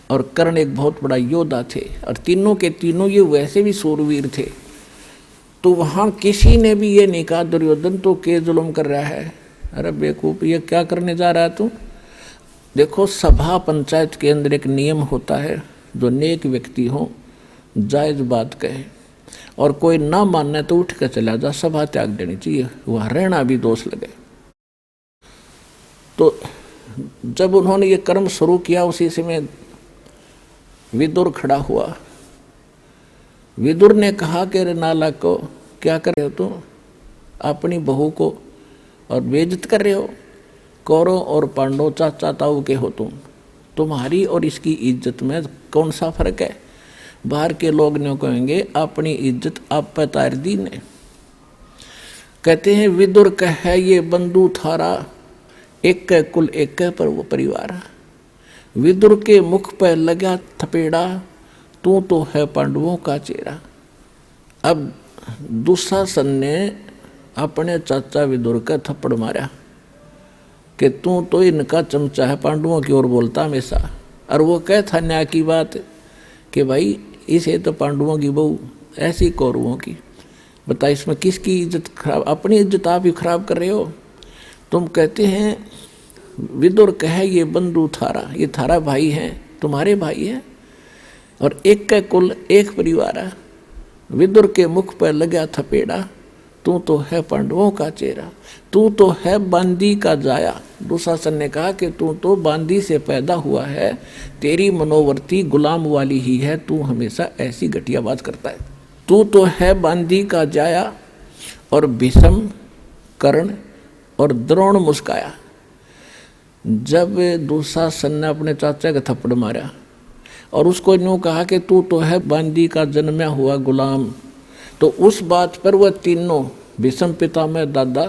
और कर्ण एक बहुत बड़ा योद्धा थे, और तीनों के तीनों ये वैसे भी सूरवीर थे। तो वहाँ किसी ने भी ये नहीं कहा दुर्योधन तो के जुल्म कर रहा है, अरे बेवकूफ ये क्या करने जा रहा है तू। देखो, सभा पंचायत के अंदर एक नियम होता है, जो नेक व्यक्ति हो जायज बात कहे, और कोई ना मानने तो उठ कर चला जा, सभा त्याग देनी चाहिए, वहाँ रहना भी दोष लगे। तो जब उन्होंने ये कर्म शुरू किया उसी समय विदुर खड़ा हुआ। विदुर ने कहा कि रे नालायक को क्या कर रहे हो तुम, अपनी बहू को और बेइज्जत कर रहे हो। कौरव और पांडव चाचा ताऊ के हो तुम, तुम्हारी और इसकी इज्जत में कौन सा फर्क है। बाहर के लोग ने कहेंगे अपनी इज्जत आप पे तार दी ने। कहते हैं विदुर कहे ये बंधु थारा, एक कुल एक पर वो परिवार। विदुर के मुख पर लगा थपेड़ा, तू तो है पांडवों का चेहरा। अब दुशासन ने अपने चाचा विदुर का थप्पड़ मारा कि तू तो इनका चमचा है, पांडवों की ओर बोलता हमेशा। और वो कह था न्याय की बात कि भाई इसे तो पांडवों की बहू, ऐसी कौरवों की। बता, इसमें किसकी इज्जत खराब, अपनी इज्जत आप ही खराब कर रहे हो तुम। कहते हैं विदुर कहे ये बंधु थारा, ये थारा भाई है, तुम्हारे भाई है, और एक का कुल एक परिवार है। विदुर के मुख पर लगा थपेड़ा, तू तो है पांडवों का चेहरा, तू तो है बांदी का जाया। दुशासन ने कहा कि तू तो बांदी से पैदा हुआ है, तेरी मनोवर्ती गुलाम वाली ही है, तू हमेशा ऐसी घटिया बात करता है। तू तो है बांदी का जाया। और भीष्म, कर्ण और द्रोण मुस्काया। जब दुशासन ने अपने चाचा का थप्पड़ मारा और उसको यूँ कहा कि तू तो है बांदी का जन्मा हुआ गुलाम, तो उस बात पर वह तीनों, भीष्म पितामह दादा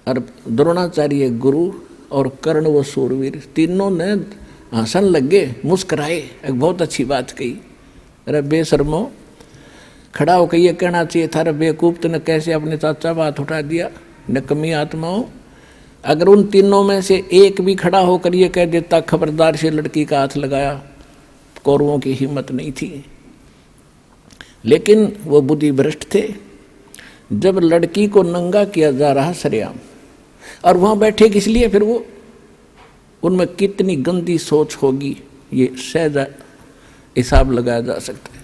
और द्रोणाचार्य गुरु और कर्ण व सूरवीर, तीनों ने हंसन लगे, मुस्कराए, एक बहुत अच्छी बात कही। अरे बेशर्मो, खड़ा होकर ये कहना चाहिए था रे बेवकूफ, तूने कैसे अपने चाचा पर हाथ उठा दिया, नकमी आत्माओं। अगर उन तीनों में से एक भी खड़ा होकर ये कह देता खबरदार से लड़की का हाथ लगाया, कौरवों की हिम्मत नहीं थी। लेकिन वो बुद्धि भ्रष्ट थे। जब लड़की को नंगा किया जा रहा सरेआम, और वहाँ बैठे किस लिए, फिर वो उनमें कितनी गंदी सोच होगी ये सहज हिसाब लगाया जा सकता है।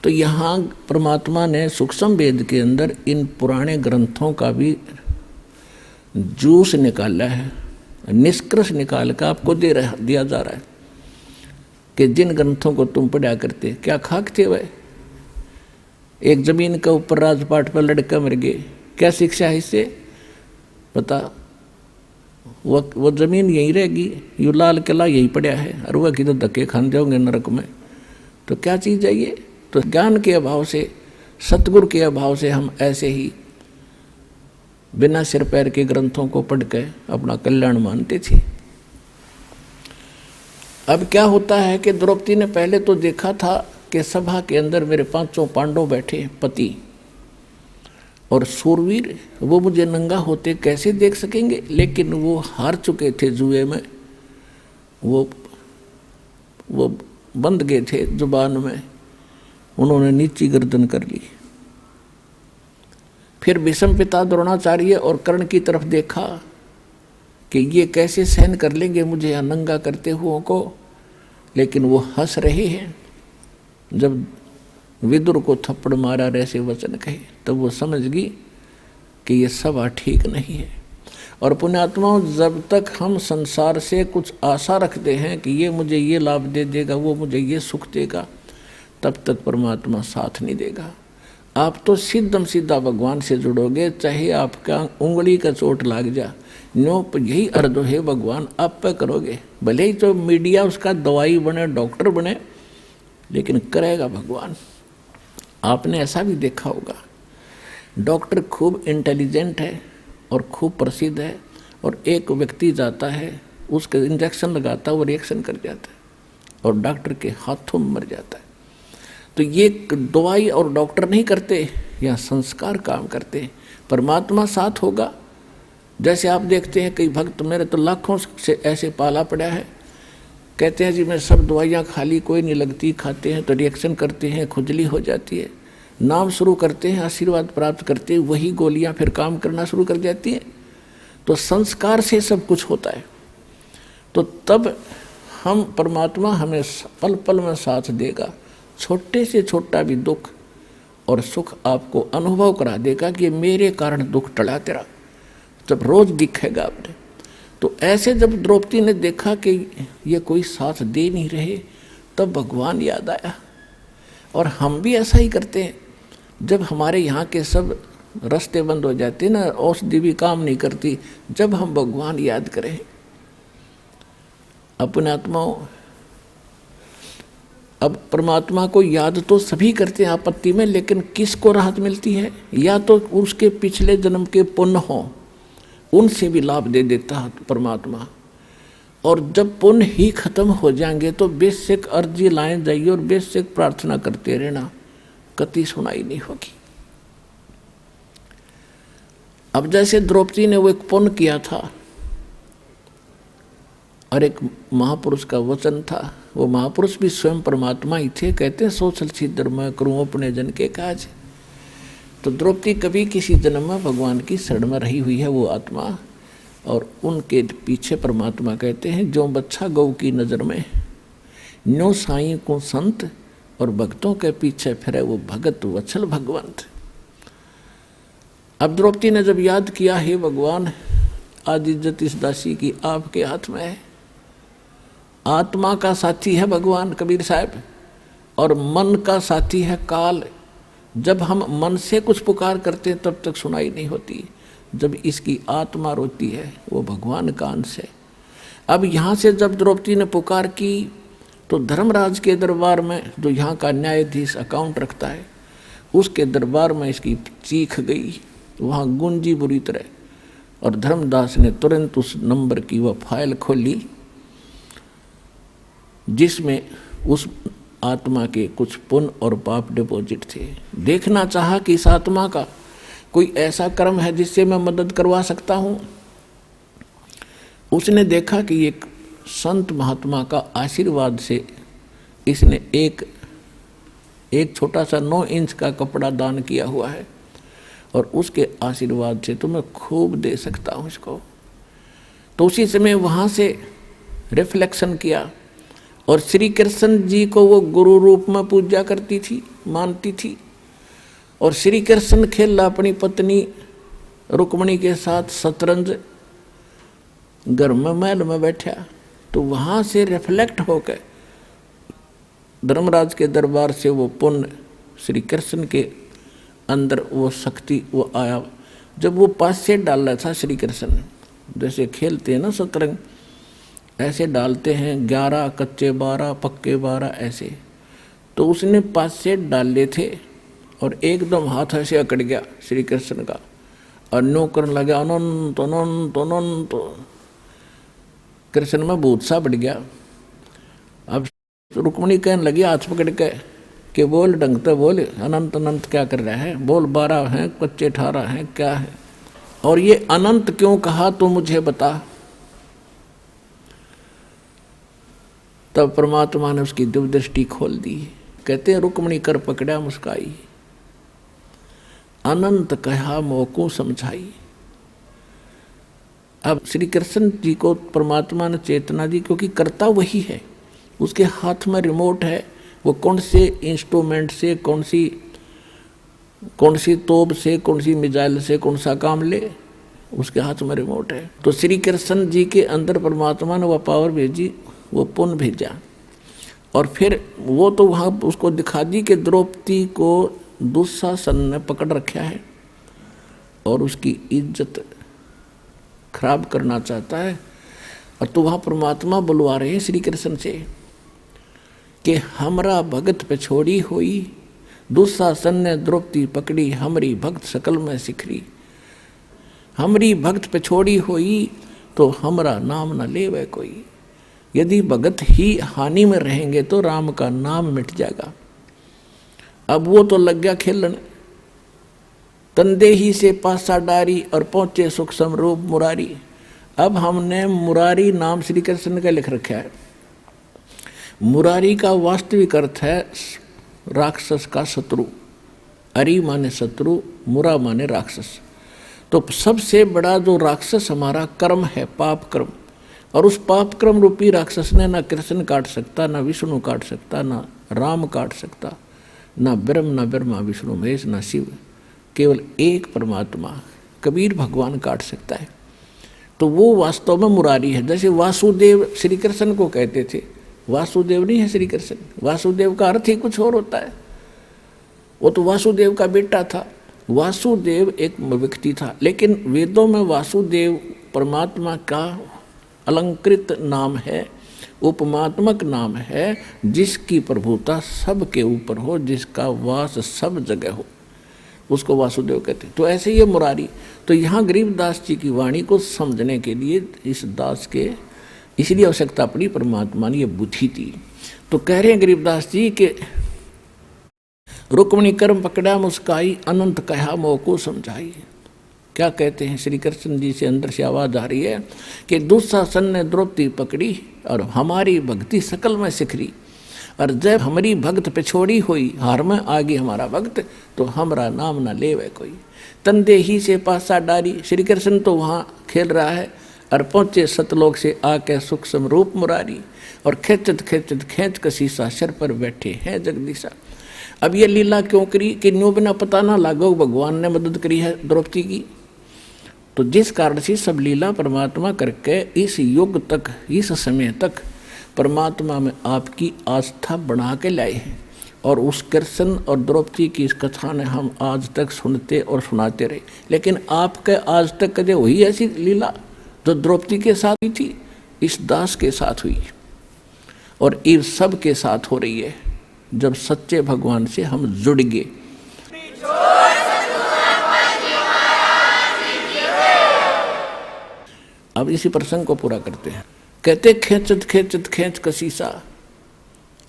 तो यहाँ परमात्मा ने सूक्ष्म वेद के अंदर इन पुराने ग्रंथों का भी जूस निकाला है, निष्कर्ष निकाल कर आपको दिया जा रहा है कि जिन ग्रंथों को तुम पढ़ा करते, क्या खाक थे वह। एक जमीन के ऊपर राजपाट पर लड़का मर गए, क्या शिक्षा है इससे, बता। वो जमीन यहीं रहेगी, यू लाल किला यही पड़ा है, और वह किधर धक्के खान जाओगे नरक में। तो क्या चीज़ है ये। तो ज्ञान के अभाव से, सतगुरु के अभाव से हम ऐसे ही बिना सिर पैर के ग्रंथों को पढ़ के अपना कल्याण मानते थे। अब क्या होता है कि द्रौपदी ने पहले तो देखा था कि सभा के अंदर मेरे पांचों पांडव बैठे, पति और सूरवीर, वो मुझे नंगा होते कैसे देख सकेंगे। लेकिन वो हार चुके थे जुए में, वो बंध गए थे जुबान में, उन्होंने नीची गर्दन कर ली। फिर भीष्म पिता द्रोणाचार्य और कर्ण की तरफ देखा कि ये कैसे सहन कर लेंगे मुझे यहाँ नंगा करते हुओं को। लेकिन वो हंस रहे हैं। जब विदुर को थप्पड़ मारा, ऐसे वचन कहे, तब वो समझ गई कि ये सभा ठीक नहीं है। और पुण्यात्माओं, जब तक हम संसार से कुछ आशा रखते हैं कि ये मुझे ये लाभ दे देगा, वो मुझे ये सुख देगा, तब तक परमात्मा साथ नहीं देगा। आप तो सीधम सीधा भगवान से जुड़ोगे, चाहे आपका उंगली का चोट लग जा, नो यही अर्थ है भगवान आप पे करोगे। भले ही तो मीडिया उसका दवाई बने, डॉक्टर बने, लेकिन करेगा भगवान। आपने ऐसा भी देखा होगा, डॉक्टर खूब इंटेलिजेंट है और खूब प्रसिद्ध है, और एक व्यक्ति जाता है उसके इंजेक्शन लगाता है, वो रिएक्शन कर जाता है और डॉक्टर के हाथों में मर जाता है। तो ये दवाई और डॉक्टर नहीं करते, या संस्कार काम करते। परमात्मा साथ होगा। जैसे आप देखते हैं कई भक्त, मेरे तो लाखों से ऐसे पाला पड़ा है, कहते हैं जी मैं सब दवाइयाँ खा ली, कोई नहीं लगती, खाते हैं तो रिएक्शन करते हैं, खुजली हो जाती है, नाम शुरू करते हैं, आशीर्वाद प्राप्त करते हैं, वही गोलियाँ फिर काम करना शुरू कर जाती हैं। तो संस्कार से सब कुछ होता है। तो तब हम परमात्मा हमें पल पल में साथ देगा। छोटे से छोटा भी दुख और सुख आपको अनुभव करा देगा कि मेरे कारण दुख टला तेरा, जब रोज दिखेगा आपने। तो ऐसे जब द्रौपदी ने देखा कि ये कोई साथ दे नहीं रहे, तब भगवान याद आया। और हम भी ऐसा ही करते हैं, जब हमारे यहाँ के सब रास्ते बंद हो जाते ना, औषधि भी काम नहीं करती, जब हम भगवान याद करें अपने आत्माओं। अब परमात्मा को याद तो सभी करते हैं आपत्ति में, लेकिन किसको राहत मिलती है? या तो उसके पिछले जन्म के पुण्य हों, उनसे भी लाभ दे देता है परमात्मा। और जब पुण्य ही खत्म हो जाएंगे तो बेशक अर्जी लाए जाइए और बेशक प्रार्थना करते रहना, कति सुनाई नहीं होगी। अब जैसे द्रौपदी ने वो एक पुण्य किया था और एक महापुरुष का वचन था, वो महापुरुष भी स्वयं परमात्मा ही थे। कहते हैं सोचल छिद्र मैं करूँ अपने जन के काज। तो द्रौपदी कभी किसी जन्म में भगवान की शरण में रही हुई है वो आत्मा, और उनके पीछे परमात्मा कहते हैं जो बच्चा गौ की नज़र में, न्यो साईं को संत, और भक्तों के पीछे फिरे वो भगत वत्सल भगवंत। अब द्रौपदी ने जब याद किया, हे भगवान आज इज्जत इस दासी की आपके हाथ में है। आत्मा का साथी है भगवान कबीर साहब, और मन का साथी है काल। जब हम मन से कुछ पुकार करते हैं तब तक सुनाई नहीं होती, जब इसकी आत्मा रोती है वो भगवान का अंश है। अब यहाँ से जब द्रौपदी ने पुकार की तो धर्मराज के दरबार में, जो यहाँ का न्यायाधीश अकाउंट रखता है, उसके दरबार में इसकी चीख गई, वहाँ गूंजी बुरी तरह। और धर्मदास ने तुरंत उस नंबर की वह फाइल खोली जिसमें उस आत्मा के कुछ पुण्य और पाप डिपॉजिट थे। देखना चाहा कि इस आत्मा का कोई ऐसा कर्म है जिससे मैं मदद करवा सकता हूँ। उसने देखा कि एक संत महात्मा का आशीर्वाद से इसने एक छोटा सा 9 इंच का कपड़ा दान किया हुआ है, और उसके आशीर्वाद से तो मैं खूब दे सकता हूँ इसको। तो उसी समय वहाँ से रिफ्लेक्शन किया, और श्री कृष्ण जी को वो गुरु रूप में पूजा करती थी, मानती थी। और श्री कृष्ण खेला अपनी पत्नी रुक्मणी के साथ शतरंज, घर में महल में बैठा। तो वहाँ से रिफ्लेक्ट होकर धर्मराज के दरबार से वो पुण्य श्री कृष्ण के अंदर वो शक्ति वो आया। जब वो पास से डाल रहा था श्री कृष्ण, जैसे खेलते हैं ना शतरंज, ऐसे डालते हैं 11 कच्चे 12 पक्के 12 ऐसे, तो उसने 5 सेट डाले थे और एकदम हाथ ऐसे अकड़ गया श्री कृष्ण का, और नो करने लगा अनंत अनंत अनंत। कृष्ण में भूत सा बढ़ गया। अब रुक्मणी कहने लगी हाथ पकड़ के कि बोल ढंग से बोल, अनंत अनंत क्या कर रहा है, बोल 12 हैं कच्चे 18 हैं क्या है, और ये अनंत क्यों कहा तो मुझे बता। तब परमात्मा ने उसकी दिव्य दृष्टि खोल दी। कहते हैं रुक्मणी कर पकड़ा मुस्काई, अनंत कहा मोको समझाई। अब श्री कृष्ण जी को परमात्मा ने चेतना दी, क्योंकि करता वही है, उसके हाथ में रिमोट है। वो कौन से इंस्ट्रूमेंट से, कौन सी तोप से, कौन सी मिसाइल से कौन सा काम ले, उसके हाथ में रिमोट है। तो श्री कृष्ण जी के अंदर परमात्मा ने वह पावर भेजी, वो पुण्य भेजा, और फिर वो तो वहाँ उसको दिखा दी कि द्रौपदी को दुशासन ने पकड़ रखा है और उसकी इज्जत खराब करना चाहता है। और तो वहाँ परमात्मा बुलवा रहे हैं श्री कृष्ण से कि हमरा भगत पे छोड़ी हुई, दुशासन ने द्रौपदी पकड़ी, हमरी भक्त सकल में सिखरी। हमरी भक्त पे छोड़ी हुई तो हमरा नाम न लेवे कोई। यदि भगत ही हानि में रहेंगे तो राम का नाम मिट जाएगा। अब वो तो लग गया खेलन, तंदे ही से पासा डारी और पहुंचे सुख समरूप मुरारी। अब हमने मुरारी नाम श्री कृष्ण का लिख रखा है। मुरारी का वास्तविक अर्थ है राक्षस का शत्रु। अरि माने शत्रु, मुरा माने राक्षस। तो सबसे बड़ा जो राक्षस हमारा कर्म है, पाप कर्म, और उस पाप कर्म रूपी राक्षस ने ना कृष्ण काट सकता, ना विष्णु काट सकता, ना राम काट सकता, ना ब्रह्म, ना ब्रह्मा विष्णु महेश, ना शिव, केवल एक परमात्मा कबीर भगवान काट सकता है। तो वो वास्तव में मुरारी है। जैसे वासुदेव श्री कृष्ण को कहते थे, वासुदेव नहीं है श्री कृष्ण। वासुदेव का अर्थ ही कुछ और होता है। वो तो वासुदेव का बेटा था। वासुदेव एक व्यक्ति था, लेकिन वेदों में वासुदेव परमात्मा का अलंकृत नाम है, उपमात्मक नाम है, जिसकी प्रभुता सबके ऊपर हो, जिसका वास सब जगह हो, उसको वासुदेव कहते हैं। तो ऐसे ये मुरारी। तो यहाँ गरीबदास जी की वाणी को समझने के लिए इस दास के इसलिए आवश्यकता पड़ी, परमात्मा ने ये बुद्धि दी। तो कह रहे हैं गरीबदास जी के रुक्मणी कर्म पकड़ा मुस्काई, अनंत कहा मोह को समझाई। क्या कहते हैं श्री कृष्ण जी से अंदर से आवाज आ रही है कि दुशासन ने द्रौपदी पकड़ी और हमारी भक्ति सकल में सिखरी। और जब हमारी भक्त पे छोड़ी हुई, हार में आ गई हमारा भक्त, तो हमरा नाम न लेवे कोई। तंदे ही से पासा डारी। श्री कृष्ण तो वहाँ खेल रहा है और पहुँचे सतलोक से आके सुख समरूप मुरारी। और खेचत खेचत खेच कसीसा सर पर बैठे हैं जगदीशा। अब ये लीला क्यों करी कि न्यू बिना पता ना लागो भगवान ने मदद करी है द्रौपदी की। तो जिस कारण से सब लीला परमात्मा करके इस युग तक, इस समय तक परमात्मा में आपकी आस्था बढ़ा के लाए हैं। और उस कृष्ण और द्रौपदी की इस कथा ने हम आज तक सुनते और सुनाते रहे। लेकिन आपके आज तक कदे हुई ऐसी लीला जो द्रौपदी के साथ हुई थी, इस दास के साथ हुई और इस सब के साथ हो रही है जब सच्चे भगवान से हम जुड़ गए। अब इसी प्रसंग को पूरा करते हैं। कहते खेचत खेचत खेच कसीसा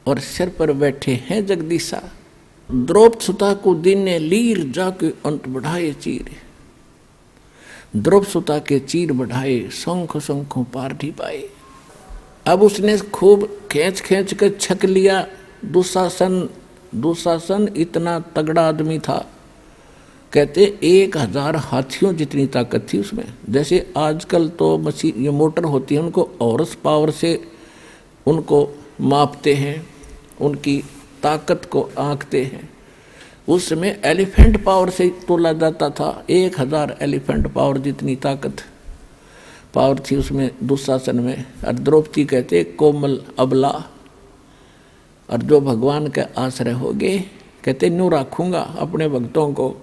और सिर पर बैठे हैं जगदीशा। द्रौपद सुता को दिन ने लीर जाके अंत बढ़ाए चीर। द्रौपद सुता के चीर बढ़ाए, शंख शंखों पार ढी पाए। अब उसने खूब खींच खींच कर छक लिया। दुशासन इतना तगड़ा आदमी था, कहते 1000 हाथियों जितनी ताकत थी उसमें। जैसे आजकल तो मशीन ये मोटर होती है, उनको हॉर्स पावर से उनको मापते हैं, उनकी ताकत को आंकते हैं। उस समय एलिफेंट पावर से तोला जाता था। 1000 एलिफेंट पावर जितनी ताकत पावर थी उसमें दुशासन में। और द्रौपदी कहते कोमल अबला, और जो भगवान के आश्रय हो गए, कहते न्यू रखूँगा अपने भक्तों को।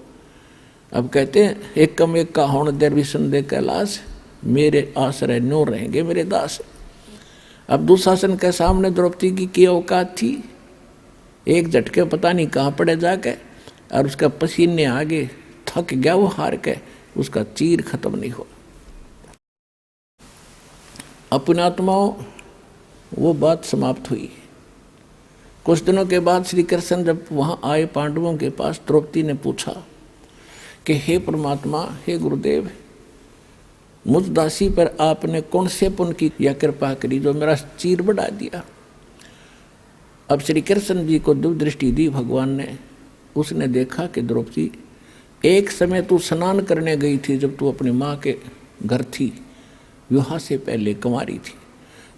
अब कहते हैं एकम एक का होण देर विष्ण दे कैलाश, मेरे आश्रय न्यू रहेंगे मेरे दास। अब दुशासन के सामने द्रौपदी की क्या औकात थी। एक झटके पता नहीं कहाँ पड़े जाके, और उसका पसीने आगे थक गया वो हार के, उसका चीर खत्म नहीं हुआ। अपने आत्माओं वो बात समाप्त हुई। कुछ दिनों के बाद श्री कृष्ण जब वहाँ आए पांडवों के पास, द्रौपदी ने पूछा कि हे परमात्मा, हे गुरुदेव, मुझ दासी पर आपने कौन से पुण्य की या कृपा करी जो मेरा चीर बढ़ा दिया। अब श्री कृष्ण जी को दिव्य दृष्टि दी भगवान ने। उसने देखा कि द्रौपदी, एक समय तू स्नान करने गई थी जब तू अपनी माँ के घर थी, विवाह से पहले कुंवारी थी।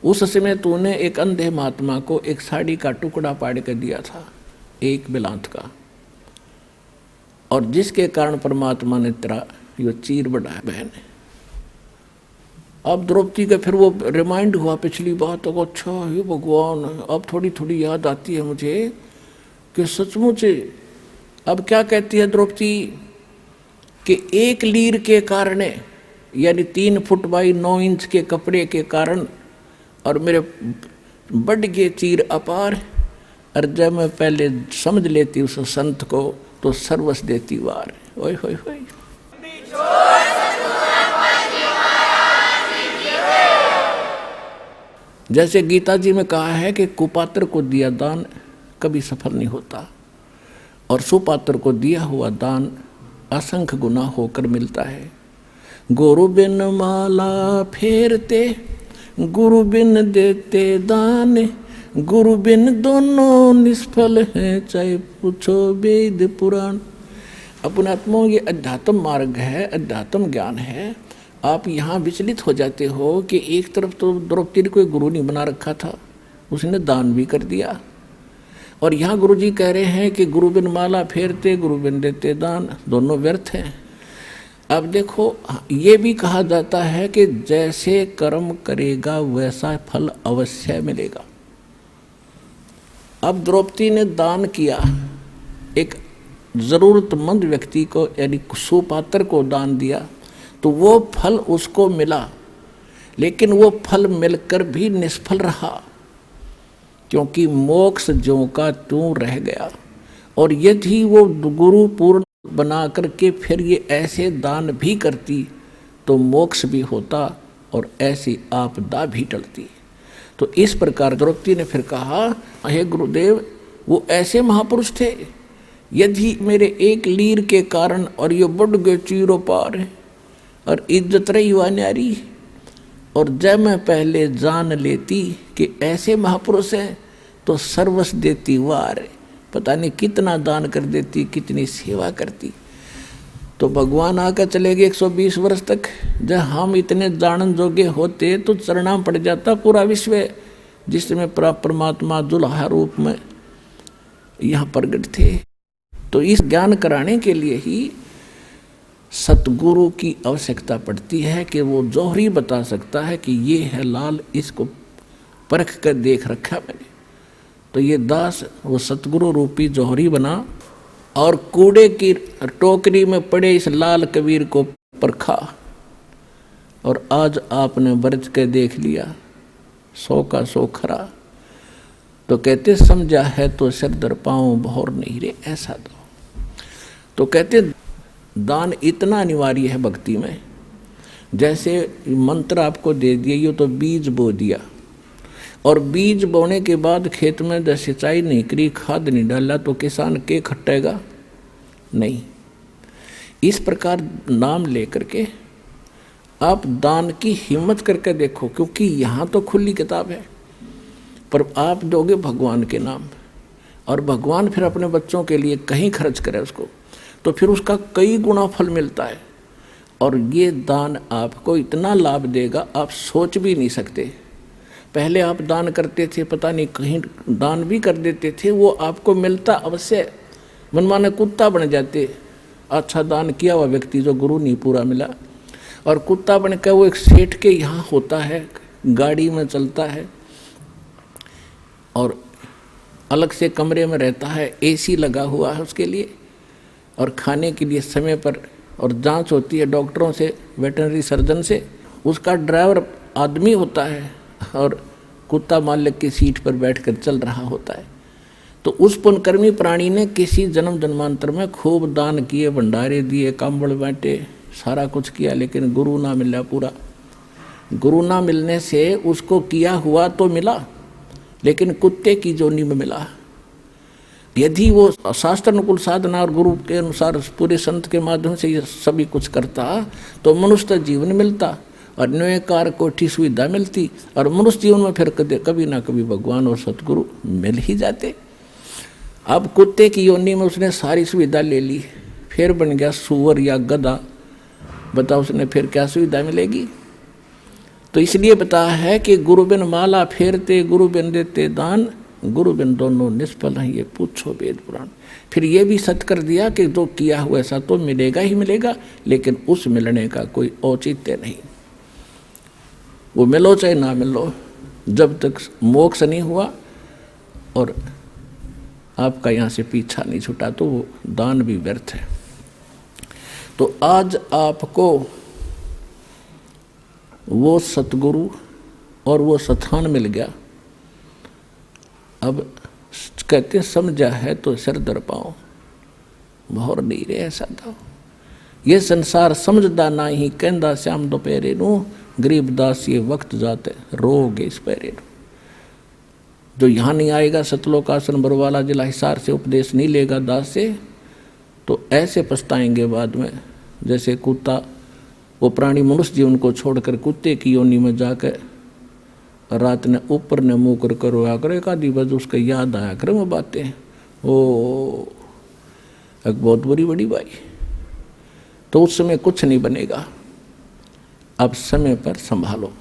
उस समय तूने एक अंधे महात्मा को एक साड़ी का टुकड़ा पाड़ कर दिया था, एक बिलांत का, और जिसके कारण परमात्मा ने तेरा यो चीर बढ़ाया बहन। अब द्रौपदी का फिर वो रिमाइंड हुआ पिछली बात को, अच्छा हे भगवान, अब थोड़ी थोड़ी याद आती है मुझे कि सचमुच अब क्या कहती है द्रौपदी कि 1 लीर के कारण, यानी 3 फुट बाई 9 इंच के कपड़े के कारण, और मेरे बढ़ गए चीर अपार, और जब मैं पहले समझ लेती उस संत को तो सर्वस देती वार। ओए होए होए। जैसे गीता जी में कहा है कि कुपात्र को दिया दान कभी सफल नहीं होता, और सुपात्र को दिया हुआ दान असंख्य गुना होकर मिलता है। गुरु बिन माला फेरते, गुरु बिन देते दान, गुरु बिन दोनों निष्फल हैं, चाहे पूछो वेद पुराण। अपनात्मा ये अध्यात्म मार्ग है, अध्यात्म ज्ञान है। आप यहाँ विचलित हो जाते हो कि एक तरफ तो द्रौपदी ने कोई गुरु नहीं बना रखा था, उसने दान भी कर दिया, और यहाँ गुरु जी कह रहे हैं कि गुरु बिन माला फेरते, गुरु बिन देते दान, दोनों व्यर्थ हैं। अब देखो, ये भी कहा जाता है कि जैसे कर्म करेगा वैसा फल अवश्य मिलेगा। अब द्रौपदी ने दान किया, एक ज़रूरतमंद व्यक्ति को यानी सुपात्र को दान दिया, तो वो फल उसको मिला, लेकिन वो फल मिलकर भी निष्फल रहा, क्योंकि मोक्ष ज्यों का त्यों रह गया। और यदि वो गुरु पूर्ण बना करके फिर ये ऐसे दान भी करती तो मोक्ष भी होता और ऐसी आपदा भी टलती। तो इस प्रकार द्रौपदी ने फिर कहा, हे गुरुदेव, वो ऐसे महापुरुष थे, यदि मेरे 1 लीर के कारण और ये बढ़ गए चीरों पार, और इज्जत रही हुआ न्यारी, और जब मैं पहले जान लेती कि ऐसे महापुरुष हैं तो सर्वस देती वार, पता नहीं कितना दान कर देती, कितनी सेवा करती। तो भगवान आकर चले गए 120 वर्ष तक। जब हम इतने जानन जोगे होते तो चरणाम पड़ जाता पूरा विश्व, जिसमें परमात्मा दुल्हा रूप में यहाँ प्रगट थे। तो इस ज्ञान कराने के लिए ही सतगुरु की आवश्यकता पड़ती है कि वो जौहरी बता सकता है कि ये है लाल, इसको परख कर देख रखा मैंने। तो ये दास वो सतगुरु रूपी जौहरी बना, और कूड़े की टोकरी में पड़े इस लाल कबीर को परखा, और आज आपने बरत के देख लिया, 100 का 100 खरा। तो कहते समझा है तो सिर दर पाँव भौर नहीं रे ऐसा दो। तो कहते दान इतना अनिवार्य है भक्ति में। जैसे मंत्र आपको दे दिया, ये तो बीज बो दिया, और बीज बोने के बाद खेत में जब सिंचाई नहीं करी, खाद नहीं डाला, तो किसान के खट्टेगा नहीं। इस प्रकार नाम लेकर के आप दान की हिम्मत करके देखो, क्योंकि यहाँ तो खुली किताब है, पर आप दोगे भगवान के नाम, और भगवान फिर अपने बच्चों के लिए कहीं खर्च करे उसको, तो फिर उसका कई गुना फल मिलता है। और ये दान आपको इतना लाभ देगा आप सोच भी नहीं सकते। पहले आप दान करते थे, पता नहीं कहीं दान भी कर देते थे, वो आपको मिलता अवश्य, मनमाने कुत्ता बन जाते। अच्छा दान किया हुआ व्यक्ति जो गुरु नहीं पूरा मिला, और कुत्ता बन कर वो एक सेठ के यहाँ होता है, गाड़ी में चलता है, और अलग से कमरे में रहता है, एसी लगा हुआ है उसके लिए, और खाने के लिए समय पर, और जांच होती है डॉक्टरों से, वेटरनरी सर्जन से। उसका ड्राइवर आदमी होता है और कुत्ता मालिक की सीट पर बैठकर चल रहा होता है। तो उस पुण्यकर्मी प्राणी ने किसी जन्म जन्मांतर में खूब दान किए, भंडारे दिए, कंबल बांटे, सारा कुछ किया, लेकिन गुरु ना मिला पूरा। गुरु ना मिलने से उसको किया हुआ तो मिला, लेकिन कुत्ते की जोनी में मिला। यदि वो शास्त्र अनुकूल साधना और गुरु के अनुसार पूरे संत के माध्यम से ये सभी कुछ करता तो मनुष्य जीवन मिलता, और न्यायकार कोठी सुविधा मिलती, और मनुष्य जीवन में फिर कभी ना कभी भगवान और सतगुरु मिल ही जाते। अब कुत्ते की योनि में उसने सारी सुविधा ले ली, फिर बन गया सुअर या गधा, बताओ उसने फिर क्या सुविधा मिलेगी। तो इसलिए बताया है कि गुरु बिन माला फेरते, गुरु बिन देते दान, गुरु बिन दोनों निष्फल हैं, ये पूछो वेद पुराण। फिर ये भी सत्य कर दिया कि जो किया हुआ ऐसा तो मिलेगा ही मिलेगा, लेकिन उस मिलने का कोई औचित्य नहीं। वो मिलो चाहे ना मिलो, जब तक मोक्ष नहीं हुआ और आपका यहाँ से पीछा नहीं छूटा तो वो दान भी व्यर्थ है। तो आज आपको वो सतगुरु और वो स्थान मिल गया। अब कहते समझा है तो सिर दर पाओ, मोहर नहीं रे ऐसा दो। ये संसार समझदा ना ही कहंदा श्याम दोपहरे नू, गरीबदास ये वक्त जाते रोगे इस पैरे नू। जो यहाँ नहीं आएगा सतलोक आसन बरवाला जिला हिसार से उपदेश नहीं लेगा दास से, तो ऐसे पछताएंगे बाद में जैसे कुत्ता, वो प्राणी मनुष्य जीवन को छोड़कर कुत्ते की योनि में जाकर रात ने ऊपर ने मुँह कर रोया करे, एक आधी बज उसका याद आया करे वो बातें, ओ एक बहुत बुरी बड़ी बाई। तो उस समय कुछ नहीं बनेगा। अब समय पर संभालो।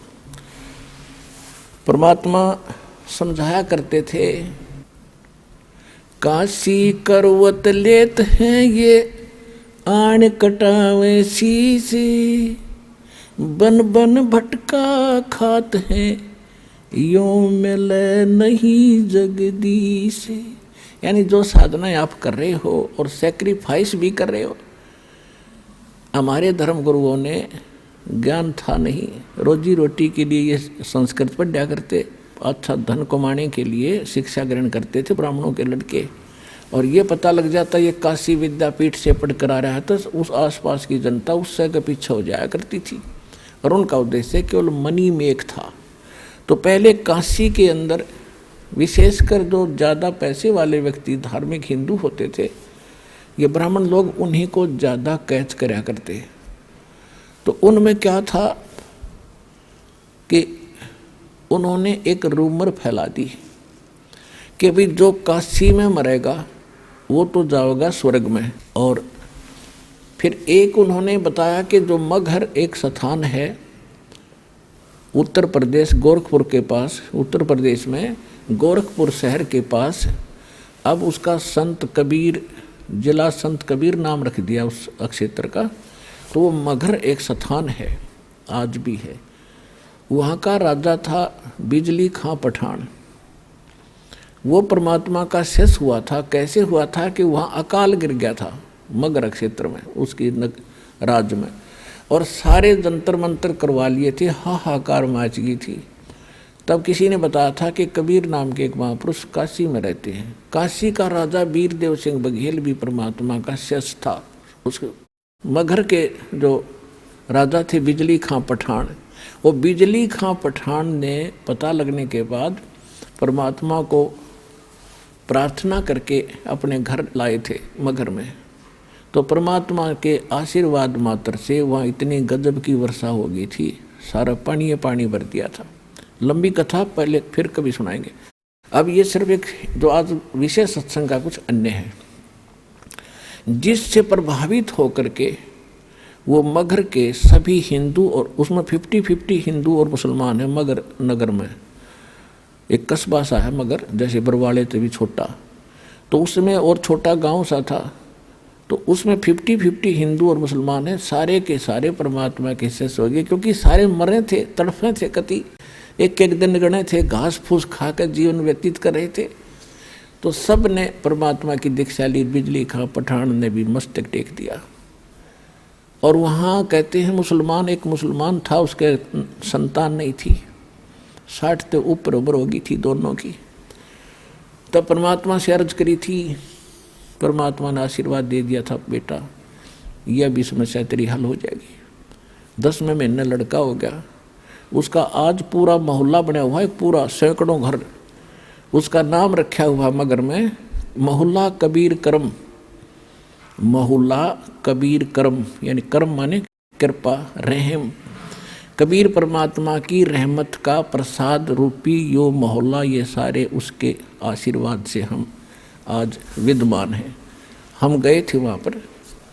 परमात्मा समझाया करते थे, काशी करवत लेत हैं ये आण कटावे शीशे, बन बन भटका खात हैं यों मिले नहीं जगदीश। यानी जो साधनाएं आप कर रहे हो और सेक्रीफाइस भी कर रहे हो, हमारे धर्म गुरुओं ने ज्ञान था नहीं, रोजी रोटी के लिए ये संस्कृत पढ़ा करते, अच्छा धन कमाने के लिए शिक्षा ग्रहण करते थे ब्राह्मणों के लड़के। और ये पता लग जाता ये काशी विद्यापीठ से पढ़ कर आ रहा है तो उस आसपास की जनता उससे के पीछे हो जाया करती थी और उनका उद्देश्य केवल मनी मेक था। तो पहले काशी के अंदर विशेषकर जो ज़्यादा पैसे वाले व्यक्ति धार्मिक हिंदू होते थे, ये ब्राह्मण लोग उन्हीं को ज़्यादा कैच कराया करते। तो उनमें क्या था कि उन्होंने एक रूमर फैला दी कि भाई जो काशी में मरेगा वो तो जाएगा स्वर्ग में। और फिर एक उन्होंने बताया कि जो मगहर एक स्थान है उत्तर प्रदेश गोरखपुर के पास, उत्तर प्रदेश में गोरखपुर शहर के पास, अब उसका संत कबीर, जिला संत कबीर नाम रख दिया उस क्षेत्र का। तो वो मगहर एक स्थान है, आज भी है। वहाँ का राजा था बिजली खां पठान। वो परमात्मा का शेष हुआ था। कैसे हुआ था कि वहाँ अकाल गिर गया था मगहर क्षेत्र में, उसकी राज्य में, और सारे जंतर मंतर करवा लिए थे, हाहाकार मच गई थी। तब किसी ने बताया था कि कबीर नाम के एक महापुरुष काशी में रहते हैं। काशी का राजा वीरदेव सिंह बघेल भी परमात्मा का शेष था। उसके मगहर के जो राजा थे बिजली खां पठान, वो बिजली खां पठान ने पता लगने के बाद परमात्मा को प्रार्थना करके अपने घर लाए थे मगहर में। तो परमात्मा के आशीर्वाद मात्र से वहाँ इतनी गजब की वर्षा हो गई थी, सारा पानी पानी भर दिया था। लंबी कथा पहले फिर कभी सुनाएंगे। अब ये सिर्फ एक जो आज विषय सत्संग का कुछ अन्य है, जिससे प्रभावित होकर के वो मगहर के सभी हिंदू, और उसमें 50-50 हिंदू और मुसलमान है मगहर नगर में। एक कस्बा सा है मगहर, जैसे बरवाले से भी छोटा, तो उसमें और छोटा गांव सा था। तो उसमें 50-50 हिंदू और मुसलमान है, सारे के सारे परमात्मा के शिष्य हो गए, क्योंकि सारे मरे थे, तड़फे थे, कति एक एक दिन गणे थे, घास फूस खाकर जीवन व्यतीत कर रहे थे। तो सब ने परमात्मा की दीक्षा ली। बिजली खां पठान ने भी मस्तक टेक दिया। और वहाँ कहते हैं मुसलमान, एक मुसलमान था, उसके संतान नहीं थी, 60 से ऊपर उम्र होगी थी दोनों की। तब परमात्मा से अर्ज करी थी, परमात्मा ने आशीर्वाद दे दिया था, बेटा यह भी समस्या तेरी हल हो जाएगी। 10वें महीने लड़का हो गया। उसका आज पूरा मोहल्ला बना हुआ है, पूरा सैकड़ों घर, उसका नाम रखा हुआ मगहर में मोहल्ला कबीर करम। मोहल्ला कबीर करम, यानी करम माने कृपा, रहम। कबीर परमात्मा की रहमत का प्रसाद रूपी यो मोहल्ला, ये सारे उसके आशीर्वाद से हम आज विद्यमान हैं। हम गए थे वहाँ पर,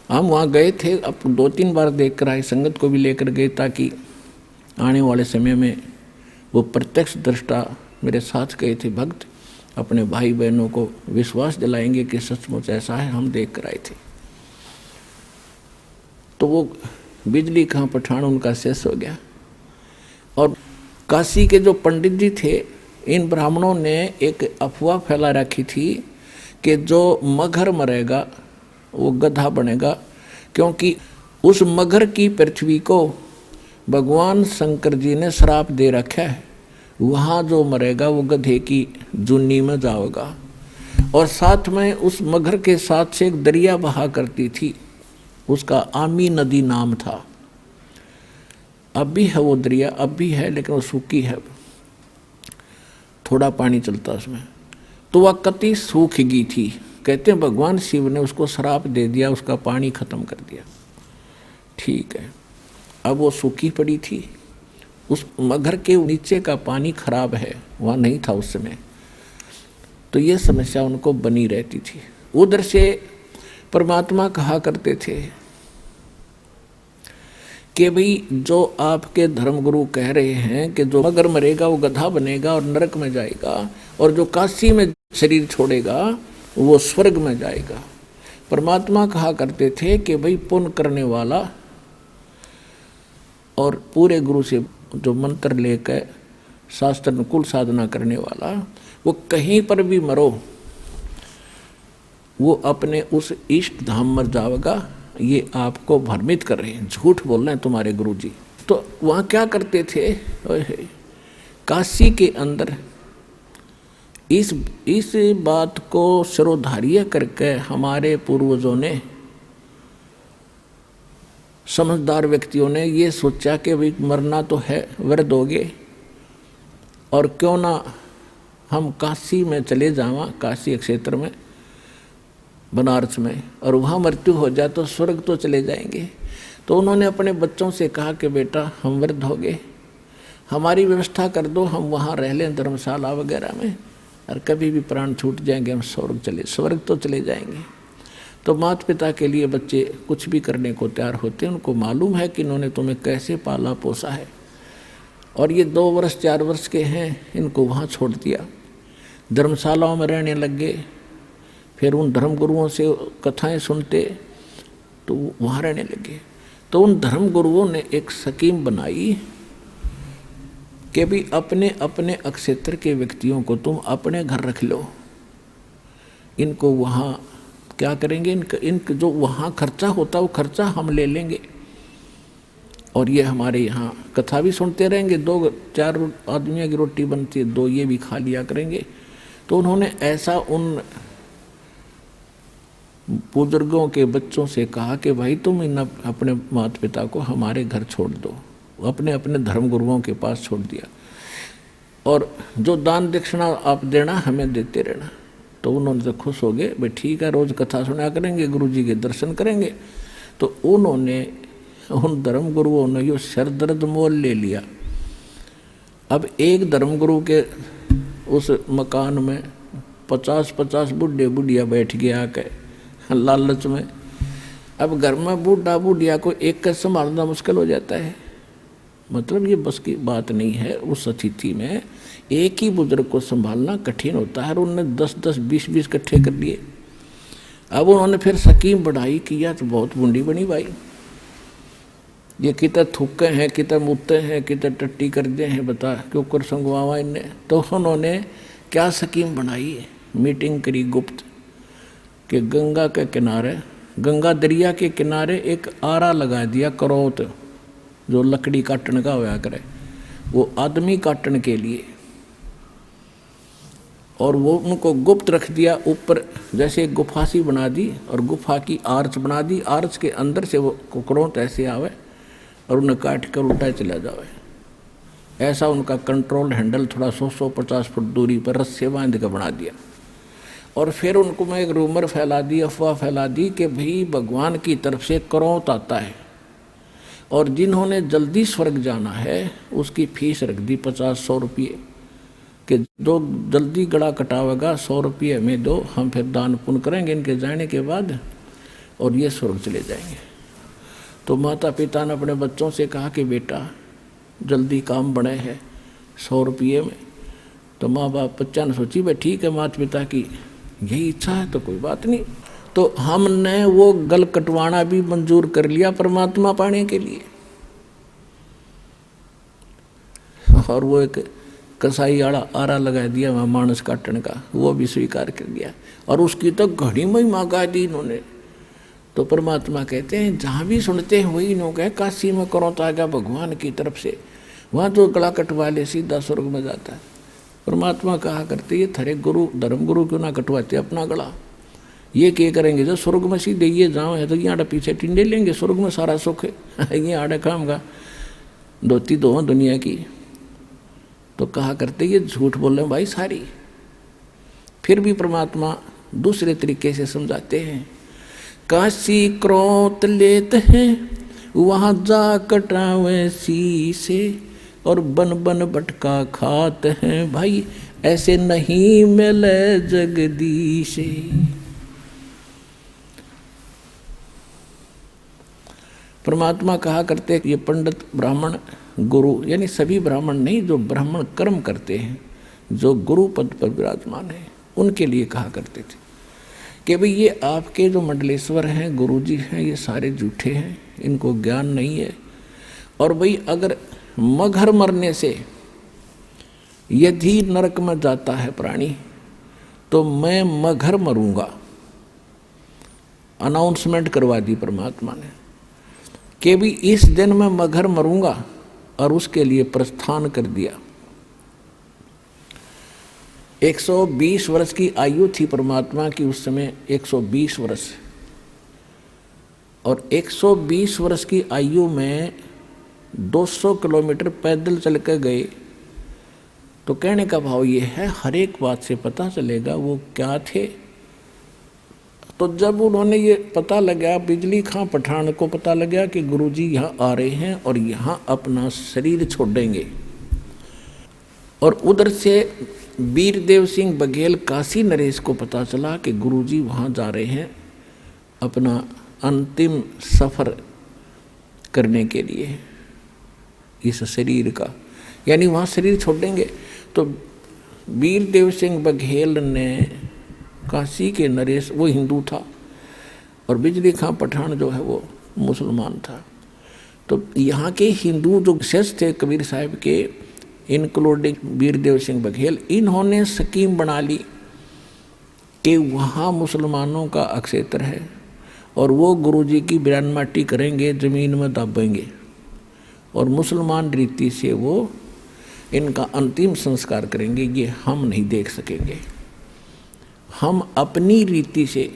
हम वहाँ गए थे, अब 2-3 बार देख कर आए, संगत को भी लेकर गए, ताकि आने वाले समय में वो प्रत्यक्ष दृष्टा मेरे साथ गए थे भक्त, अपने भाई बहनों को विश्वास दिलाएंगे कि सचमुच ऐसा है, हम देख कर आए थे। तो वो बिजली खां पठान उनका शेष हो गया। और काशी के जो पंडित जी थे, इन ब्राह्मणों ने एक अफवाह फैला रखी थी कि जो मगर मरेगा वो गधा बनेगा, क्योंकि उस मगर की पृथ्वी को भगवान शंकर जी ने श्राप दे रखा है। वहाँ जो मरेगा वो गधे की जुन्नी में जाएगा। और साथ में उस मगर के साथ से एक दरिया बहा करती थी, उसका आमी नदी नाम था। अब भी है वो दरिया, अब भी है, लेकिन वो सूखी है, थोड़ा पानी चलता उसमें। तो वह कति सूख गई थी। कहते हैं भगवान शिव ने उसको श्राप दे दिया, उसका पानी खत्म कर दिया। ठीक है, अब वो सूखी पड़ी थी। उस मगर के नीचे का पानी खराब है, वहाँ नहीं था उस समय। तो ये समस्या उनको बनी रहती थी। उधर से परमात्मा कहा करते थे कि भाई जो आपके धर्मगुरु कह रहे हैं कि जो मगर मरेगा वो गधा बनेगा और नरक में जाएगा, और जो काशी में शरीर छोड़ेगा वो स्वर्ग में जाएगा। परमात्मा कहा करते थे कि भाई पुण्य करने वाला और पूरे गुरु से जो मंत्र लेकर शास्त्र अनुकूल साधना करने वाला, वो कहीं पर भी मरो वो अपने उस इष्ट धाम में जाएगा। ये आपको भ्रमित कर रहे हैं, झूठ बोल रहे हैं तुम्हारे गुरुजी। तो वहाँ क्या करते थे, काशी के अंदर इस बात को सर्वधार्य करके हमारे पूर्वजों ने, समझदार व्यक्तियों ने ये सोचा कि भाई मरना तो है, वृद्ध हो गए, और क्यों ना हम काशी में चले जावा, काशी क्षेत्र में, बनारस में, और वहाँ मृत्यु हो जाए तो स्वर्ग तो चले जाएंगे। तो उन्होंने अपने बच्चों से कहा कि बेटा हम वृद्ध हो गए, हमारी व्यवस्था कर दो, हम वहाँ रह लें धर्मशाला वगैरह में, और कभी भी प्राण छूट जाएंगे हम स्वर्ग तो चले जाएंगे। तो माता पिता के लिए बच्चे कुछ भी करने को तैयार होते हैं। उनको मालूम है कि इन्होंने तुम्हें कैसे पाला पोसा है, और ये 2 वर्ष 4 वर्ष के हैं, इनको वहाँ छोड़ दिया, धर्मशालाओं में रहने लग गए। फिर उन धर्मगुरुओं से कथाएं सुनते तो वहाँ रहने लगे। तो उन धर्मगुरुओं ने एक स्कीम बनाई कि भी अपने अपने क्षेत्र के व्यक्तियों को तुम अपने घर रख लो, इनको वहाँ क्या करेंगे, इनका जो वहाँ खर्चा होता वो खर्चा हम ले लेंगे, और ये हमारे यहाँ कथा भी सुनते रहेंगे। 2-4 आदमियों की रोटी बनती है, 2 ये भी खा लिया करेंगे। तो उन्होंने ऐसा उन बुजुर्गों के बच्चों से कहा कि भाई तुम इन अपने माता पिता को हमारे घर छोड़ दो, अपने अपने धर्मगुरुओं के पास छोड़ दिया, और जो दान दक्षिणा आप देना हमें देते रहना। तो उन्होंने तो खुश हो गए, भाई ठीक है, रोज़ कथा सुना करेंगे, गुरुजी के दर्शन करेंगे। तो उन्होंने उन धर्मगुरुओं ने यो सरदर्द मोल ले लिया। अब एक धर्मगुरु के उस मकान में 50-50 बुढ़े बुढ़िया बैठ गया आके लालच में। अब घर में बूढ़ा बुढ़िया को एक का संभालना मुश्किल हो जाता है, मतलब ये बस की बात नहीं है। उस अतिथि में एक ही बुजुर्ग को संभालना कठिन होता है, और उन्होंने 10-10 20-20 इकट्ठे कर लिए। अब उन्होंने फिर स्कीम बढ़ाई कि यार तो बहुत बूढ़ी बनी भाई, ये कितना थूके हैं, कितना मुत्ते हैं, कितना टट्टी कर दे हैं, बता क्यों कर संगवावा इनने। तो उन्होंने क्या स्कीम बनाई, मीटिंग करी गुप्त कि गंगा के किनारे, गंगा दरिया के किनारे एक आरा लगा दिया, करौत जो लकड़ी काटने का होया करे, वो आदमी काटने के लिए, और वो उनको गुप्त रख दिया। ऊपर जैसे एक गुफा सी बना दी, और गुफा की आर्च बना दी, आर्च के अंदर से वो करौत ऐसे आवे और उन्हें काट कर उल्टा चला जावे। ऐसा उनका कंट्रोल हैंडल थोड़ा 100-150 फुट दूरी पर रस्से बांध कर बना दिया। और फिर उनको मैं एक रूमर फैला दी, अफवाह फैला दी कि भाई भगवान की तरफ से करौत आता है, और जिन्होंने जल्दी स्वर्ग जाना है उसकी फीस रख दी 50-100 रुपये, कि जो जल्दी गड़ा कटावेगा 100 रुपये हमें दो, हम फिर दान पुण्य करेंगे इनके जाने के बाद, और ये स्वर्ग चले जाएंगे। तो माता पिता ने अपने बच्चों से कहा कि बेटा जल्दी काम बने है 100 रुपये में। तो माँ बाप बच्चा ने सोची भाई ठीक है, माता पिता की यही इच्छा है तो कोई बात नहीं। तो हमने वो गल कटवाना भी मंजूर कर लिया परमात्मा पाने के लिए। और वो एक कसाई आड़ा आरा लगा दिया वहाँ मानस काटने का, वो भी स्वीकार कर दिया और उसकी तो घड़ी महिमा गा दी इन्होंने। तो परमात्मा कहते हैं जहाँ भी सुनते हैं वही नो कहे काशी में करो तो आगा भगवान की तरफ से, वहाँ जो गला कटवा ले सीधा स्वर्ग में जाता है। परमात्मा कहा करते ये थरे गुरु धर्म गुरु क्यों ना कटवाते अपना गला, ये क्या करेंगे जो स्वर्ग में सीधे ये जाओ है तो ये आड़ा पीछे टिंडे लेंगे, स्वर्ग में सारा सुख है ये आड़े काम का धोती दो दुनिया की। तो कहा करते ये झूठ बोल रहे भाई सारी। फिर भी परमात्मा दूसरे तरीके से समझाते हैं, काशी क्रोत लेत हैं वहाँ जा कटावे शीशे और बन बन भटका खात हैं भाई ऐसे नहीं मिले जगदीशे। परमात्मा कहा करते ये पंडित ब्राह्मण गुरु यानी सभी ब्राह्मण नहीं, जो ब्राह्मण कर्म करते हैं, जो गुरु पद पर विराजमान है, उनके लिए कहा करते थे कि भाई ये आपके जो मंडलेश्वर हैं गुरु जी हैं ये सारे झूठे हैं, इनको ज्ञान नहीं है। और भाई अगर मगर मरने से यदि नरक में जाता है प्राणी तो मैं मगर मरूंगा, अनाउंसमेंट करवा दी परमात्मा ने कि भी इस दिन मैं मगर मरूंगा और उसके लिए प्रस्थान कर दिया। 120 वर्ष की आयु थी परमात्मा की उस समय, 120 वर्ष, और 120 वर्ष की आयु में 200 किलोमीटर पैदल चल कर गए। तो कहने का भाव ये है हर एक बात से पता चलेगा वो क्या थे। तो जब उन्होंने ये पता लगा, बिजली खां पठान को पता लगा कि गुरुजी यहाँ आ रहे हैं और यहाँ अपना शरीर छोड़ेंगे, और उधर से वीरदेव सिंह बघेल काशी नरेश को पता चला कि गुरुजी वहाँ जा रहे हैं अपना अंतिम सफ़र करने के लिए इस शरीर का, यानी वहाँ शरीर छोड़ेंगे। तो वीरदेव सिंह बघेल ने काशी के नरेश, वो हिंदू था, और बिजली खां पठान जो है वो मुसलमान था। तो यहाँ के हिंदू जो शेष थे कबीर साहब के, इंक्लूडिंग वीरदेव सिंह बघेल, इन्होंने स्कीम बना ली कि वहाँ मुसलमानों का अक्षेत्र है और वो गुरुजी की बिरान माटी करेंगे, ज़मीन में दबेंगे और मुसलमान रीति से वो इनका अंतिम संस्कार करेंगे। ये हम नहीं देख सकेंगे, हम अपनी रीति से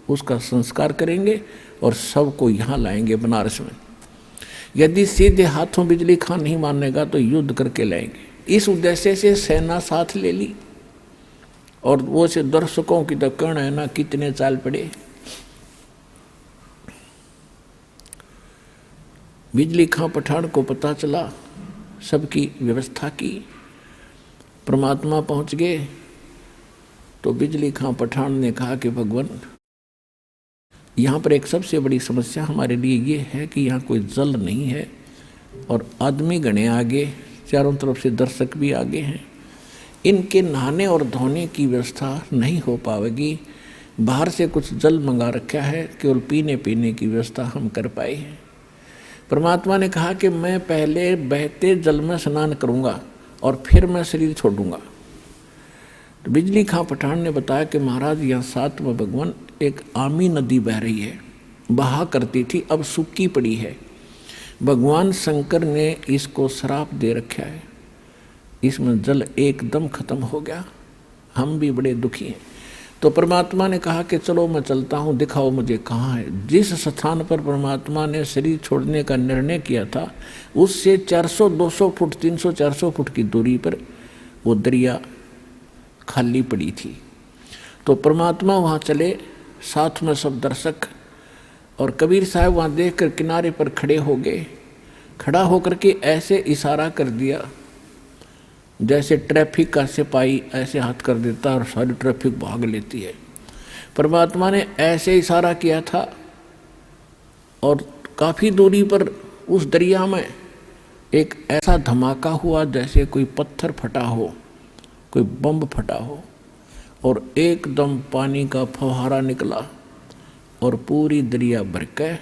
उसका संस्कार करेंगे और सबको यहाँ लाएंगे बनारस में। यदि सीधे हाथों बिजली खां नहीं मानेगा तो युद्ध करके लाएंगे। इस उद्देश्य से सेना साथ ले ली, और वो से दर्शकों की तो कहना है ना कितने चाल पड़े। बिजली खां पठान को पता चला, सबकी व्यवस्था की, परमात्मा पहुँच गए। तो बिजली खां पठान ने कहा कि भगवान यहाँ पर एक सबसे बड़ी समस्या हमारे लिए ये है कि यहाँ कोई जल नहीं है और आदमी गणे आगे, चारों तरफ से दर्शक भी आगे हैं, इनके नहाने और धोने की व्यवस्था नहीं हो पाएगी। बाहर से कुछ जल मंगा रखा है, केवल पीने की व्यवस्था हम कर पाए हैं। परमात्मा ने कहा कि मैं पहले बहते जल में स्नान करूँगा और फिर मैं शरीर छोड़ूंगा। तो बिजली खां पठान ने बताया कि महाराज यहाँ साथ में भगवान एक आमी नदी बह रही है, बहा करती थी, अब सूखी पड़ी है। भगवान शंकर ने इसको श्राप दे रखा है, इसमें जल एकदम खत्म हो गया, हम भी बड़े दुखी हैं। तो परमात्मा ने कहा कि चलो मैं चलता हूँ, दिखाओ मुझे कहाँ है। जिस स्थान पर परमात्मा ने शरीर छोड़ने का निर्णय किया था उससे 400-200 फुट 300-400 फुट की दूरी पर वो दरिया खाली पड़ी थी। तो परमात्मा वहाँ चले, साथ में सब दर्शक, और कबीर साहब वहाँ देखकर किनारे पर खड़े हो गए। खड़ा होकर के ऐसे इशारा कर दिया जैसे ट्रैफिक का सिपाही ऐसे हाथ कर देता और सारी ट्रैफिक भाग लेती है। परमात्मा ने ऐसे इशारा किया था और काफ़ी दूरी पर उस दरिया में एक ऐसा धमाका हुआ जैसे कोई पत्थर फटा हो, कोई बम फटा हो, और एकदम पानी का फव्वारा निकला और पूरी दरिया भर के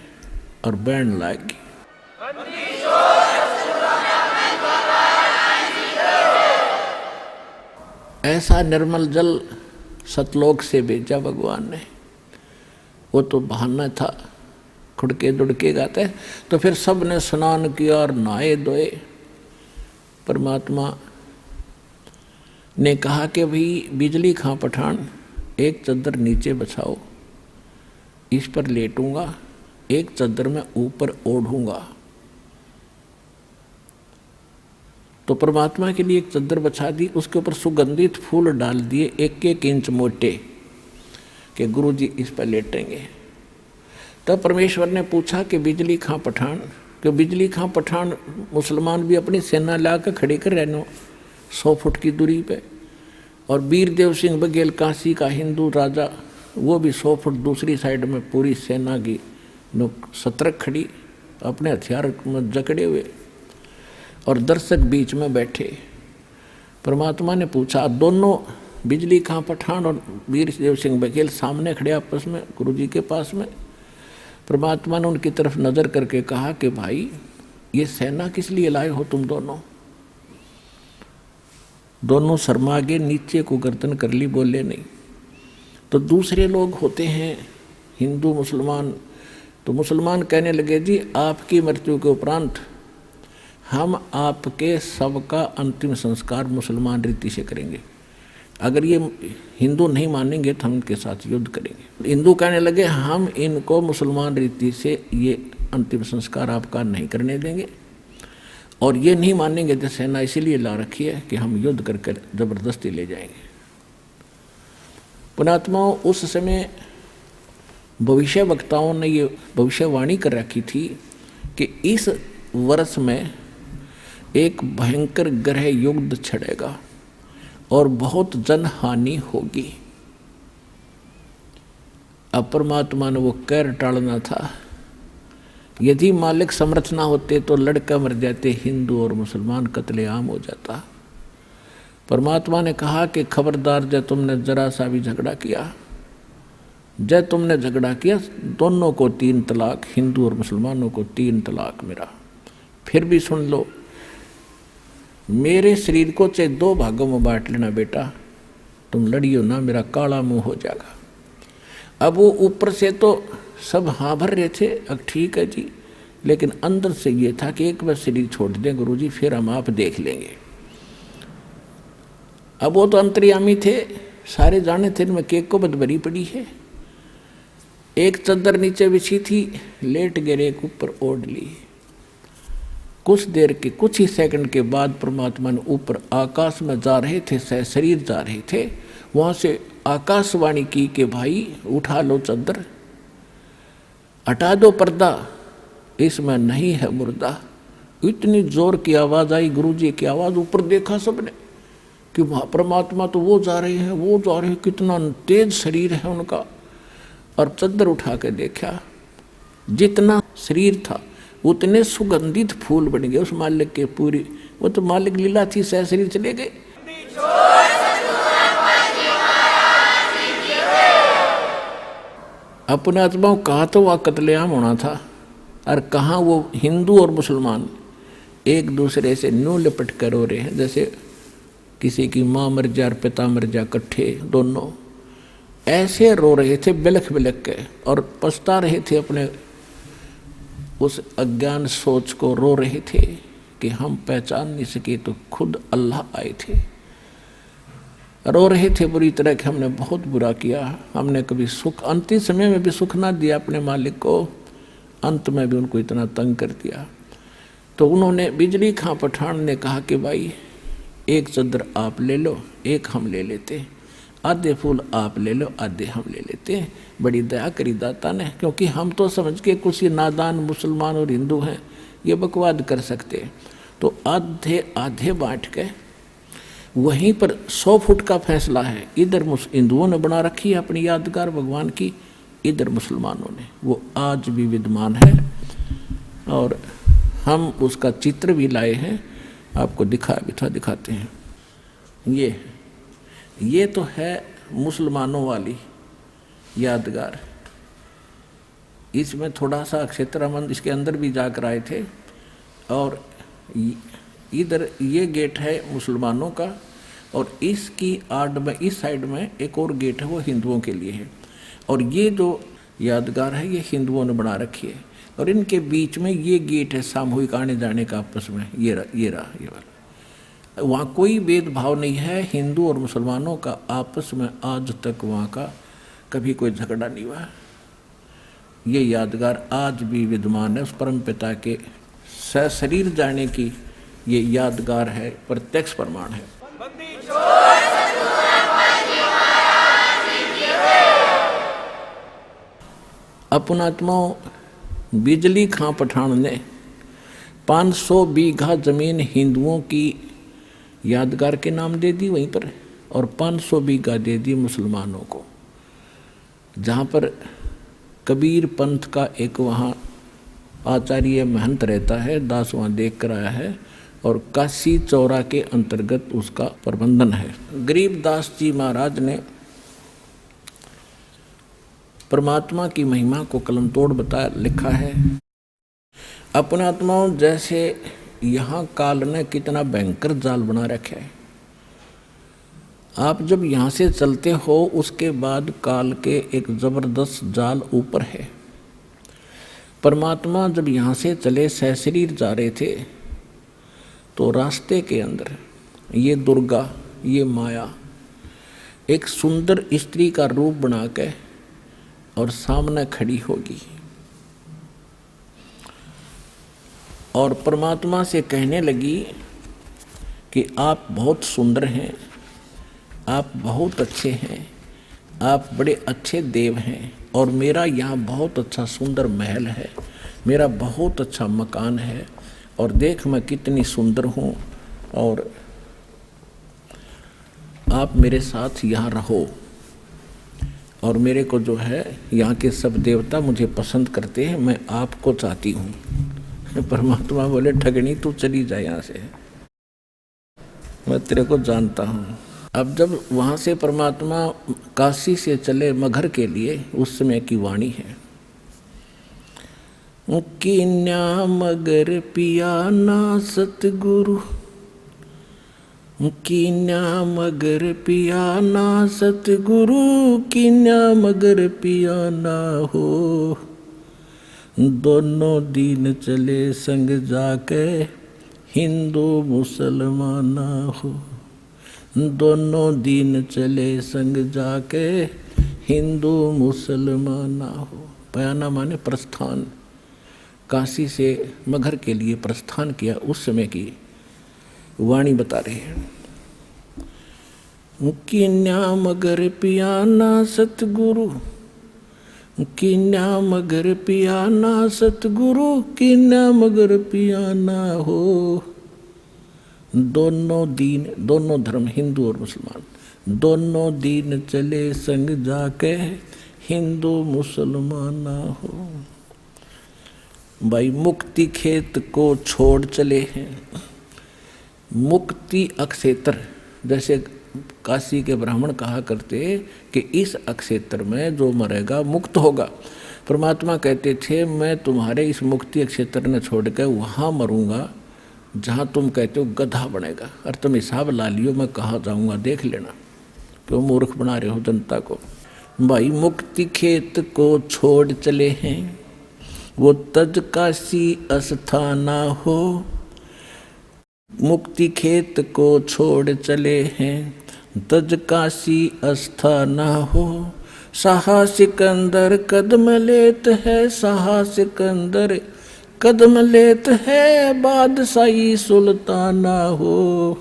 और बहने लगी। ऐसा निर्मल जल सतलोक से भेजा भगवान ने। वो तो बहाना था, खुड़के दुड़के गाते। तो फिर सब ने स्नान किया और नहाए धोए। परमात्मा ने कहा कि भाई बिजली खां पठान, एक चादर नीचे बछाओ, इस पर लेटूंगा, एक चादर में ऊपर ओढ़ूंगा। तो परमात्मा के लिए एक चादर बछा दी, उसके ऊपर सुगंधित फूल डाल दिए 1-1 इंच मोटे, कि गुरु जी इस पर लेटेंगे। तब परमेश्वर ने पूछा कि बिजली खां पठान, कि बिजली खां पठान मुसलमान भी अपनी सेना ला कर खड़ी कर रहना 100 फुट की दूरी पे, और वीरदेव सिंह बघेल काशी का हिंदू राजा, वो भी 100 फुट दूसरी साइड में पूरी सेना की सतर्क खड़ी, अपने हथियार में जकड़े हुए, और दर्शक बीच में बैठे। परमात्मा ने पूछा, दोनों बिजली खां पठान और वीरदेव सिंह बघेल सामने खड़े आपस में गुरु जी के पास में। परमात्मा ने उनकी तरफ नजर करके कहा कि भाई ये सेना किस लिए लाए हो तुम दोनों? दोनों शर्मा के नीचे को गर्दन कर ली, बोले नहीं। तो दूसरे लोग होते हैं हिंदू मुसलमान, तो मुसलमान कहने लगे जी आपकी मृत्यु के उपरांत हम आपके शव का अंतिम संस्कार मुसलमान रीति से करेंगे, अगर ये हिंदू नहीं मानेंगे तो हम इनके साथ युद्ध करेंगे। हिंदू कहने लगे हम इनको मुसलमान रीति से ये अंतिम संस्कार आपका नहीं करने देंगे, और ये नहीं मानेंगे तो सेना इसीलिए ला रखी है कि हम युद्ध करके जबरदस्ती ले जाएंगे। पुणात्माओं, उस समय भविष्य वक्ताओं ने ये भविष्यवाणी कर रखी थी कि इस वर्ष में एक भयंकर ग्रह युद्ध छिड़ेगा और बहुत जनहानि होगी। अब परमात्मा ने वो कहर टालना था। यदि मालिक समर्थ ना होते तो लड़का मर जाते, हिंदू और मुसलमान कत्लेआम हो जाता। परमात्मा ने कहा कि खबरदार, जब तुमने जरा सा भी झगड़ा किया, जब तुमने झगड़ा किया, दोनों को 3 तलाक, हिंदू और मुसलमानों को 3 तलाक मेरा। फिर भी सुन लो, मेरे शरीर को चाहे 2 भागों में बांट लेना बेटा, तुम लड़ियो ना, मेरा काला मुंह हो जाएगा। अब वो ऊपर से तो सब हाँ भर रहे थे, अब ठीक है जी, लेकिन अंदर से ये था कि एक बार शरीर छोड़ दें गुरुजी, फिर हम आप देख लेंगे। अब वो तो अंतर्यामी थे, सारे जाने थे इनमें केक को बदबरी पड़ी है। एक चादर नीचे बिछी थी, लेट गिरे, एक ऊपर ओढ़ ली। कुछ देर के, कुछ ही सेकंड के बाद परमात्मा ने ऊपर आकाश में जा रहे थे, शरीर जा रहे थे, वहाँ से आकाशवाणी की कि भाई उठा लो चादर, हटा दो पर्दा, इसमें नहीं है मुर्दा। इतनी जोर की आवाज़ आई, गुरुजी की आवाज़। ऊपर देखा सबने कि परमात्मा तो वो जा रहे हैं, वो जा रहे हैं, कितना तेज शरीर है उनका। और चादर उठा के देखा, जितना शरीर था उतने सुगंधित फूल बन गए उस मालिक के पूरी। वो तो मालिक लीला थी, सह शरीर चले गए। अपने आत्माओं कहा तो वह कत्लेआम होना था, और कहाँ वो हिंदू और मुसलमान एक दूसरे से न्यू लिपट कर रो रहे हैं, जैसे किसी की माँ मर जा और पिता मर जा, इकट्ठे दोनों ऐसे रो रहे थे बिलख बिलख के, और पछता रहे थे अपने उस अज्ञान सोच को, रो रहे थे कि हम पहचान नहीं सके तो खुद अल्लाह आए थे। रो रहे थे बुरी तरह कि हमने बहुत बुरा किया, हमने कभी सुख, अंतिम समय में भी सुख ना दिया अपने मालिक को, अंत में भी उनको इतना तंग कर दिया। तो उन्होंने, बिजली खां पठान ने कहा कि भाई एक चादर आप ले लो, एक हम ले लेते, आधे फूल आप ले लो, आधे हम ले लेते हैं। बड़ी दया करी दाता ने, क्योंकि हम तो समझ के कुछ ही नादान मुसलमान और हिंदू हैं, ये बकवाद कर सकते। तो आधे आधे बांट के वहीं पर 100 फुट का फैसला है। इधर हिंदुओं ने बना रखी है अपनी यादगार भगवान की, इधर मुसलमानों ने, वो आज भी विद्यमान है, और हम उसका चित्र भी लाए हैं, आपको दिखाते हैं। ये तो है मुसलमानों वाली यादगार। इसमें थोड़ा सा क्षेत्रमंद इसके अंदर भी जाकर आए थे, और इधर ये गेट है मुसलमानों का, और इसकी आड़ में इस साइड में एक और गेट है, वो हिंदुओं के लिए है। और ये जो यादगार है ये हिंदुओं ने बना रखी है। और इनके बीच में ये गेट है सामूहिक आने जाने का आपस में, ये वाला। वहाँ कोई भेदभाव नहीं है, हिंदू और मुसलमानों का आपस में आज तक वहाँ का कभी कोई झगड़ा नहीं हुआ। ये यादगार आज भी विद्यमान है, उस परम पिता के सशरीर जाने की ये यादगार है, प्रत्यक्ष प्रमाण है। अपनात्माओं, बिजली खां पठान ने 500 बीघा जमीन हिंदुओं की यादगार के नाम दे दी वहीं पर, और 500 बीघा दे दी मुसलमानों को। जहाँ पर कबीर पंथ का एक वहाँ आचार्य महंत रहता है, दास वहाँ देख कर आया है, और काशी चौरा के अंतर्गत उसका प्रबंधन है। गरीबदास जी महाराज ने परमात्मा की महिमा को कलम तोड़ बता लिखा है। अपने आत्माओं, जैसे यहाँ काल ने कितना भयंकर जाल बना रखा है। आप जब यहाँ से चलते हो उसके बाद काल के एक जबरदस्त जाल ऊपर है। परमात्मा जब यहाँ से चले सशरीर जा रहे थे तो रास्ते के अंदर ये दुर्गा, ये माया एक सुंदर स्त्री का रूप बना के और सामने खड़ी होगी और परमात्मा से कहने लगी कि आप बहुत सुंदर हैं, आप बहुत अच्छे हैं, आप बड़े अच्छे देव हैं, और मेरा यहाँ बहुत अच्छा सुंदर महल है, मेरा बहुत अच्छा मकान है, और देख मैं कितनी सुंदर हूँ, और आप मेरे साथ यहाँ रहो। और मेरे को जो है यहाँ के सब देवता मुझे पसंद करते हैं, मैं आपको चाहती हूँ। परमात्मा बोले, ठगनी तू चली जाए यहाँ से, मैं तेरे को जानता हूँ। अब जब वहाँ से परमात्मा काशी से चले मगहर के लिए, उस समय की वाणी है, कीन्या मगर पिया ना सतगुरु, कीन्या मगर पिया ना सतगुरु, कीन्या मगर पिया ना हो, दोनों दीन चले संग जाके हिंदू मुसलमाना हो, दोनों दीन चले संग जाके हिंदू मुसलमाना हो। पयाना माने प्रस्थान, काशी से मगहर के लिए प्रस्थान किया, उस समय की वाणी बता रहे हैं। कीन्या मगर पिया ना सतगुरु, कीन्या मगर पिया ना सतगुरु, कीन्या मगर पिया ना हो, दोनों दीन, दोनों धर्म हिंदू और मुसलमान, दोनों दीन चले संग जाके हिंदू मुसलमान ना हो। भाई मुक्ति खेत को छोड़ चले हैं। मुक्ति अक्षेत्र, जैसे काशी के ब्राह्मण कहा करते कि इस अक्षेत्र में जो मरेगा मुक्त होगा। परमात्मा कहते थे मैं तुम्हारे इस मुक्ति क्षेत्र ने छोड़ कर वहाँ मरूंगा जहाँ तुम कहते हो गधा बनेगा, और तुम हिसाब ला लियो मैं कहाँ जाऊँगा, देख लेना, क्यों मूर्ख बना रहे हो जनता को। भाई मुक्ति खेत को छोड़ चले हैं, वो तज काशी अस्थाना हो, मुक्ति खेत को छोड़ चले हैं, तज काशी अस्थाना हो, साहा सिकंदर कदम लेत है, साहा सिकंदर कदम लेत है, बादशाही सुल्ताना हो,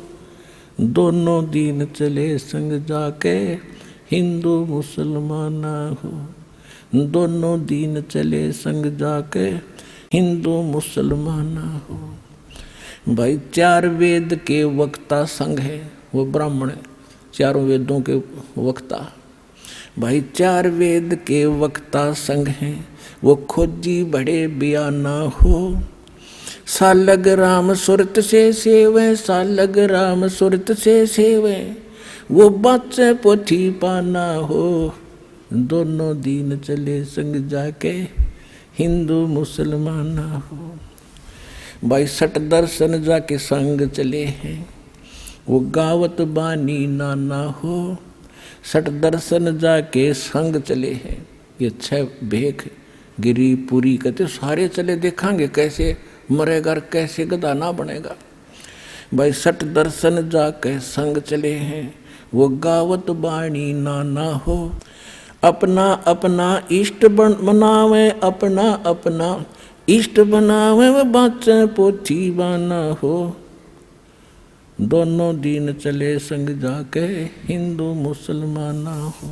दोनों दीन चले संग जाके हिंदू मुसलमाना हो, दोनों दीन चले संग जाके हिंदू मुसलमाना हो। भाई 4 वेद के वक्ता संघ है, वो ब्राह्मण है, चारों वेदों के वक्ता। भाई 4 वेद के वक्ता संघ हैं, वो खोजी बड़े बयाना हो, सालग राम सुरत से सेवे, सालग राम सुरत से सेवे, वो बाचे पोथी पाना हो, दोनों दीन चले संग जाके हिंदू मुसलमाना हो। भाई सट दर्शन जाके संग चले हैं, वो गावत बानी नाना हो, सट दर्शन जाके संग चले हैं। ये 6 भेख गिरी पूरी कहते सारे चले, देखांगे कैसे मरेगा कैसे गधा ना बनेगा। भाई सट दर्शन जाके संग चले हैं, वो गावत बाणी नाना हो। अपना अपना इष्ट बनावे, अपना अपना इष्ट बनावे, वो बाँचे पोथी बाना हो। दोनों दिन चले संग जाके, हिंदू मुसलमाना हो।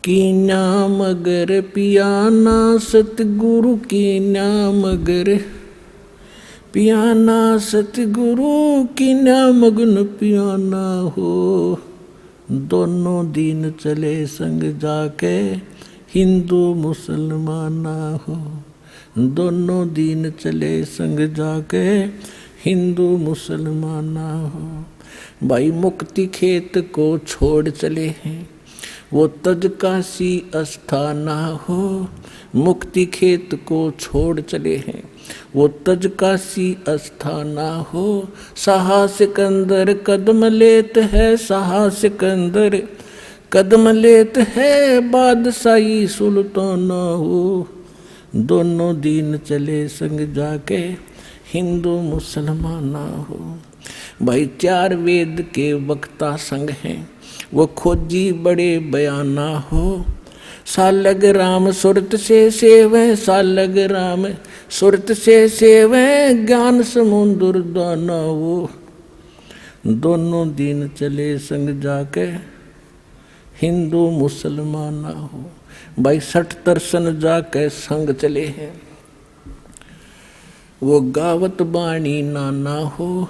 कीन्या मगर पियाना सतगुरु, कीन्या मगर पियाना सतगुरु, कीन्या मगन पियाना हो। दोनों दिन चले संग जाके, हिंदू मुसलमाना हो। दोनों दिन चले संग जाके, हिंदू मुसलमाना हो। भाई मुक्ति खेत को छोड़ चले हैं, वो तज काशी अस्थाना हो। मुक्ति खेत को छोड़ चले हैं, वो तज काशी अस्थाना हो। साहा सिकंदर कदम लेत है, साहा सिकंदर कदम लेत है, बादशाही सुल्ताना हो। दोनों दिन चले संग जाके, हिंदू मुसलमाना हो। भाई 4 वेद के वक्ता संग हैं, वो खोजी बड़े बयाना हो। सालग राम सुरत से सेवे, सालग राम सुरत से सेवे, ज्ञान समुद्र दाना हो। दोनों दिन चले संग जाके, हिंदू मुसलमाना हो। भाई 60 दर्शन जाके संग चले हैं, वो गावत बाणी नाना हो।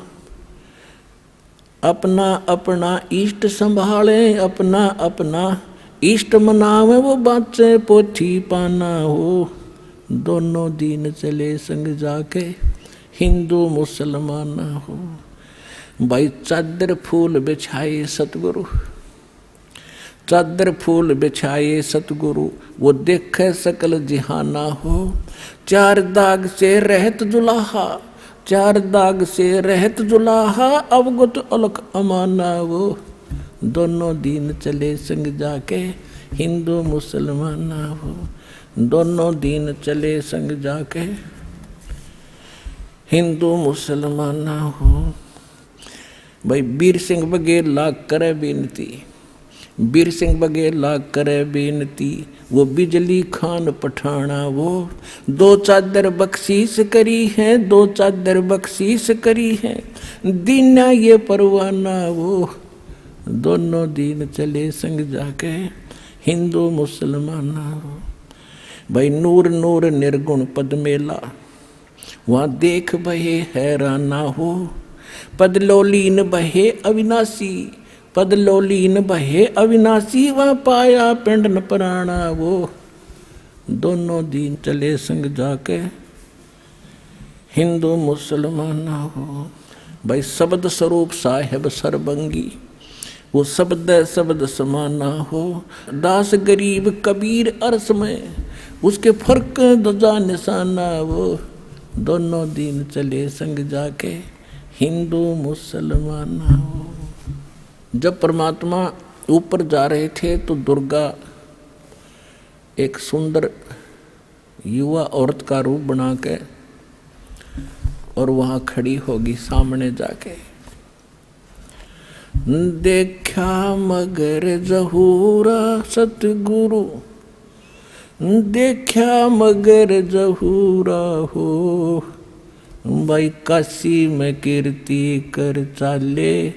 अपना अपना इष्ट संभाले, अपना अपना इष्ट मनावे, वो बाँचे पोथी पाना हो। दोनों दिन चले संग जाके, हिंदू मुसलमाना हो। भाई चादर फूल बिछाए सतगुरु, चादर फूल बिछाए सतगुरु, वो देखे सकल जिहाना हो। 4 दाग से रहत जुलाहा, 4 दाग से रहत जुलाहा, अवगत अलख अमाना वो। दोनों दिन चले संग जाके, हिंदू मुसलमाना हो। दोनों दिन चले संग जाके, हिंदू मुसलमाना हो। भाई वीर सिंह बघेल लाग करे बेनती, वीर सिंह बघेल लाग करे बेनती, वो बिजली खान पठाना वो। 2 चादर बख्शीश करी है, 2 चादर बख्शीश करी है, दीना ये परवाना वो। दोनों दिन चले संग जाके, हिंदू मुसलमाना हो। भाई नूर नूर निर्गुण पद मेला, वहाँ देख बहे हैराना हो। पदलोलीन बहे अविनाशी, पदलोलीन बहे अविनाशी, वहाँ पाया पिंड न पराना वो। दोनों दिन चले संग जाके, हिंदू मुसलमाना हो। भाई शब्द स्वरूप साहेब सरबंगी, वो शब्द शब्द समाना हो। दास गरीब कबीर अरस में, उसके फर्क दजा निशाना वो। दोनों दिन चले संग जाके, हिंदू मुसलमाना हो। जब परमात्मा ऊपर जा रहे थे तो दुर्गा एक सुंदर युवा औरत का रूप बना के और वहाँ खड़ी होगी सामने जाके। देखा मगर जहूरा सतगुरु, देखा मगर जहूरा हो। भाई काशी में कीर्ति कर चाले,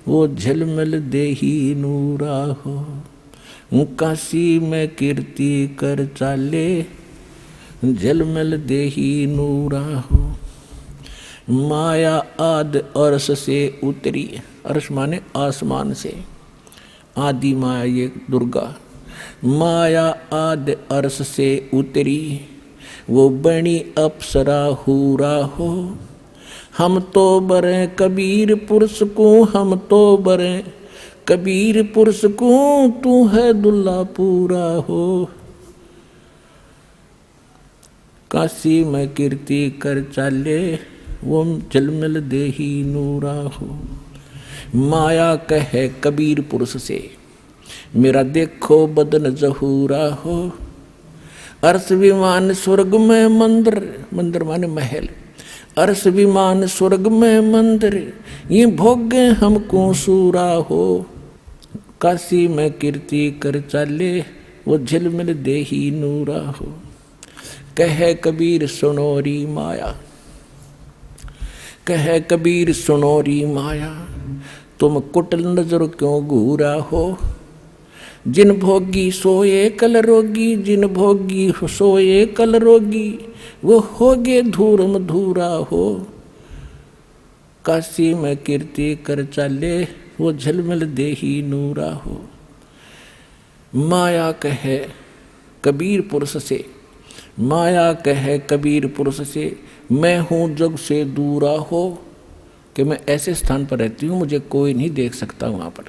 वो झलमल देही नूरा हो। काशी में कीर्ति कर चाले, झलमल देही नूरा हो। माया आद अर्श से उतरी, अर्श माने आसमान से, आदि माया ये दुर्गा। माया आद अर्श से उतरी, वो बनी अप्सरा हूरा हो। हम तो बरे कबीर पुरुष को, हम तो बरे कबीर पुरुष को, तू है दुल्ला पूरा हो। काशी में कीर्ति कर चाले, वो झलमल देही नूरा हो। माया कहे कबीर पुरुष से, मेरा देखो बदन जहूरा हो। अर्श विमान स्वर्ग में मंदिर, मंदिर माने महल, अर्श विमान स्वर्ग में मंदिर, ये भोगे हमको सूरा हो। काशी में कीर्ति कर चाले, वो झिलमिल देही नूरा हो। कहे कबीर सुनोरी माया, कहे कबीर सुनोरी माया, तुम कुटिल नजर क्यों घूरा हो। जिन भोगी सोए कल रोगी, जिन भोगी सोए कल रोगी, वो होगे धूरम धूरा हो। काशी में कीर्ति कर चाले, वो झलमल देही नूरा हो। माया कहे कबीर पुरुष से, माया कहे कबीर पुरुष से, मैं हूँ जग से दूरा हो। कि मैं ऐसे स्थान पर रहती हूँ, मुझे कोई नहीं देख सकता वहाँ पर।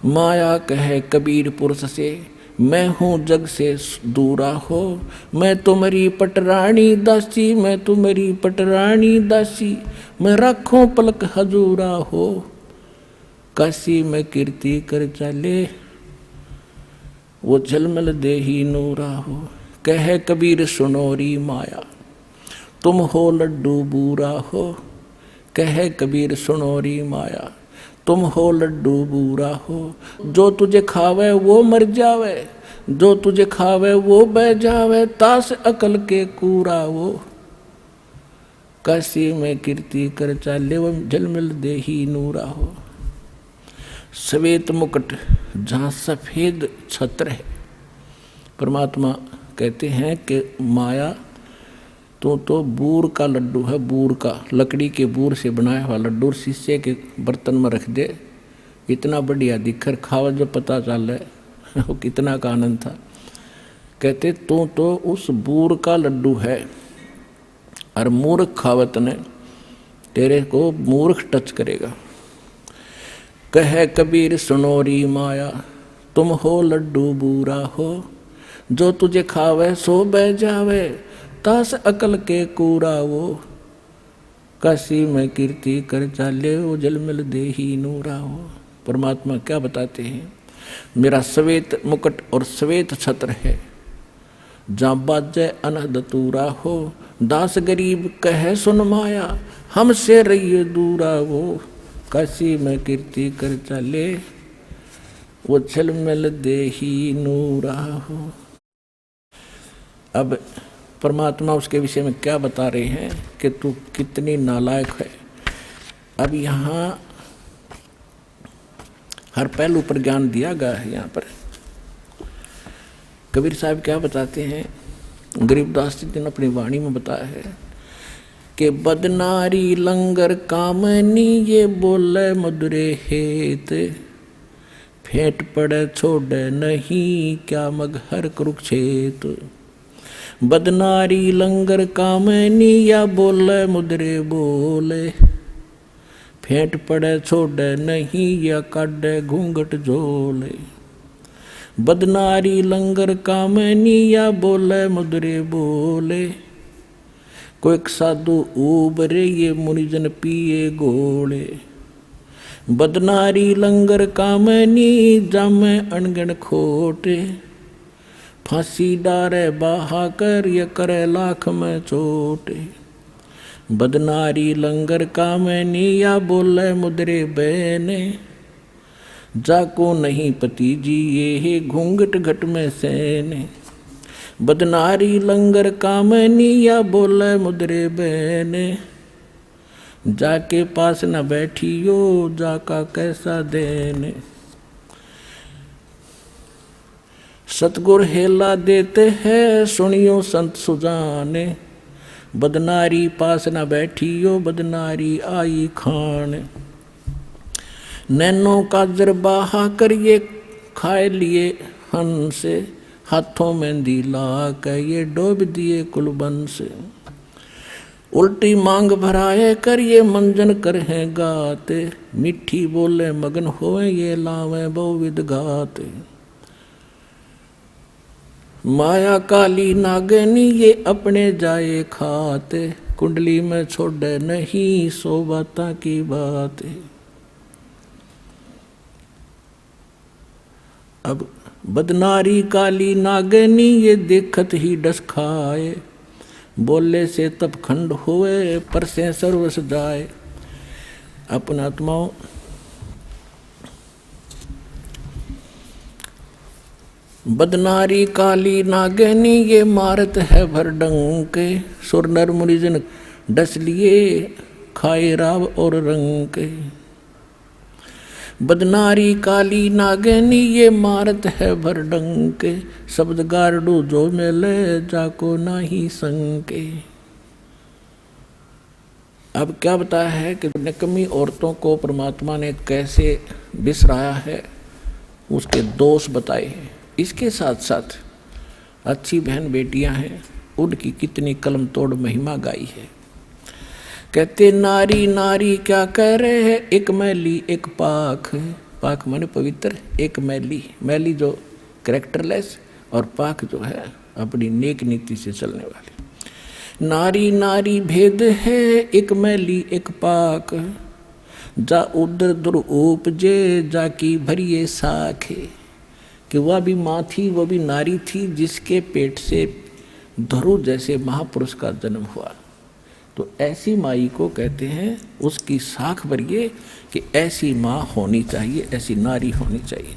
माया कहे कबीर पुरुष से, मैं हूँ जग से दूरा हो। मैं तुम्हारी पटरानी दासी, मैं तुम्हारी पटरानी दासी, मैं राखों पलक हजूरा हो। काशी में कीर्ति कर चाले, वो झलमल देही नूरा हो। कहे कबीर सुनोरी माया, तुम हो लड्डू बूरा हो। कहे कबीर सुनोरी माया, तुम हो लड्डू बूरा हो। जो तुझे खावे वो मर जावे, जो तुझे खावे वो बह जावे, तास अकल के कूरा वो। काशी में कीर्ति कर चाले, वो झलमिल देही नूरा हो। श्वेत मुकुट जहाँ सफेद छत्र है, परमात्मा कहते हैं कि माया तो बूर का लड्डू है, बूर का, लकड़ी के बूर से बनाया हुआ लड्डू, शीशे के बर्तन में रख दे, इतना बढ़िया दिखर, खावा जब पता चल है वो कितना का आनंद था। कहते तो उस बूर का लड्डू है, और मूर्ख खावत ने तेरे को मूर्ख टच करेगा। कहे कबीर सुनोरी माया, तुम हो लड्डू बूरा हो। जो तुझे खावे सो बह जावे, तास अकल के कूरा वो। काशी में कीर्ति कर चाले, वो जलमिल देही नूरा हो। परमात्मा क्या बताते हैं, मेरा श्वेत मुकुट और श्वेत छत्र है, जहाँ बाजे अनहद तूरा हो। दास गरीब कहे सुन माया, हमसे रहिए दूरा वो। काशी में कीर्ति कर चाले, वो झलमिल देही नूरा हो। अब परमात्मा उसके विषय में क्या बता रहे हैं कि तू कितनी नालायक है। अब यहाँ हर पहलू पर ज्ञान दिया गया है। यहाँ पर कबीर साहब क्या बताते हैं, गरीबदास जी ने अपनी वाणी में बताया है कि बदनारी लंगर कामनी, ये बोले मधुरे हेत, फेंट पड़े छोड़े नहीं क्या मगहर कुरुक्षेत्र। बदनारी लंगर कामनी, या बोले मुद्रे बोले, फेंट पड़े छोड़े नहीं या काटे घूंघट झोले। बदनारी लंगर कामनी, या बोले मुद्रे बोले, कोई साधु उबरे ये मुनिजन पिए गोले। बदनारी लंगर कामनी, जामे अनगण खोटे, फांसी डारे बहा कर ये करे लाख में चोटे। बदनारी लंगर कामनी, या बोले मुद्रे बहने, जाको नहीं पति जी ये घूंघट घट में सहने। बदनारी लंगर कामनी, या बोले मुद्रे बहने, जाके पास न बैठियो जाका कैसा देने। सतगुर हेला देते हैं सुनियो संत सुजाने, बदनारी पास न बैठियो बदनारी आई खान। नैनों का जरबाहा करिए खाए लिए हंस, हाथों में दिला के ये डोब दिए कुलबन से। उल्टी मांग भराए कर ये मंजन कर हैं गाते, मिठी बोले मगन होए ये लावे बहुविध गाते। माया काली नागनी ये अपने जाए खाते, कुंडली में छोड़े नहीं सो बाता की बात। अब बदनारी काली नागनी ये देखत ही डस खाए, बोले से तब खंड होए पर से सर्वस जाए। अपन आत्माओं, बदनारी काली नागनी ये मारत है भर डंके, सुर नर मुनिजन डस लिए खाए राव और रंग। बदनारी काली नागनी ये मारत है भर डंके, शब्द गारडू जो मिले जाको नाही संके। अब क्या बताया है कि निकम्मी औरतों को परमात्मा ने कैसे बिसराया है, उसके दोष बताए हैं। इसके साथ साथ अच्छी बहन बेटियां हैं, उनकी कितनी कलम तोड़ महिमा गाई है। कहते नारी नारी क्या कह रहे हैं, एक मैली एक पाक। पाक माने पवित्र, एक मैली, मैली जो कैरेक्टरलेस, और पाक जो है अपनी नेक नीति से चलने वाली। नारी नारी भेद है, एक मैली एक पाक, जा उदर दुर उपजे जाकी भरिए साखे। कि वह भी माँ थी, वह भी नारी थी, जिसके पेट से धरु जैसे महापुरुष का जन्म हुआ। तो ऐसी माई को कहते हैं उसकी साख भरिए कि ऐसी माँ होनी चाहिए, ऐसी नारी होनी चाहिए।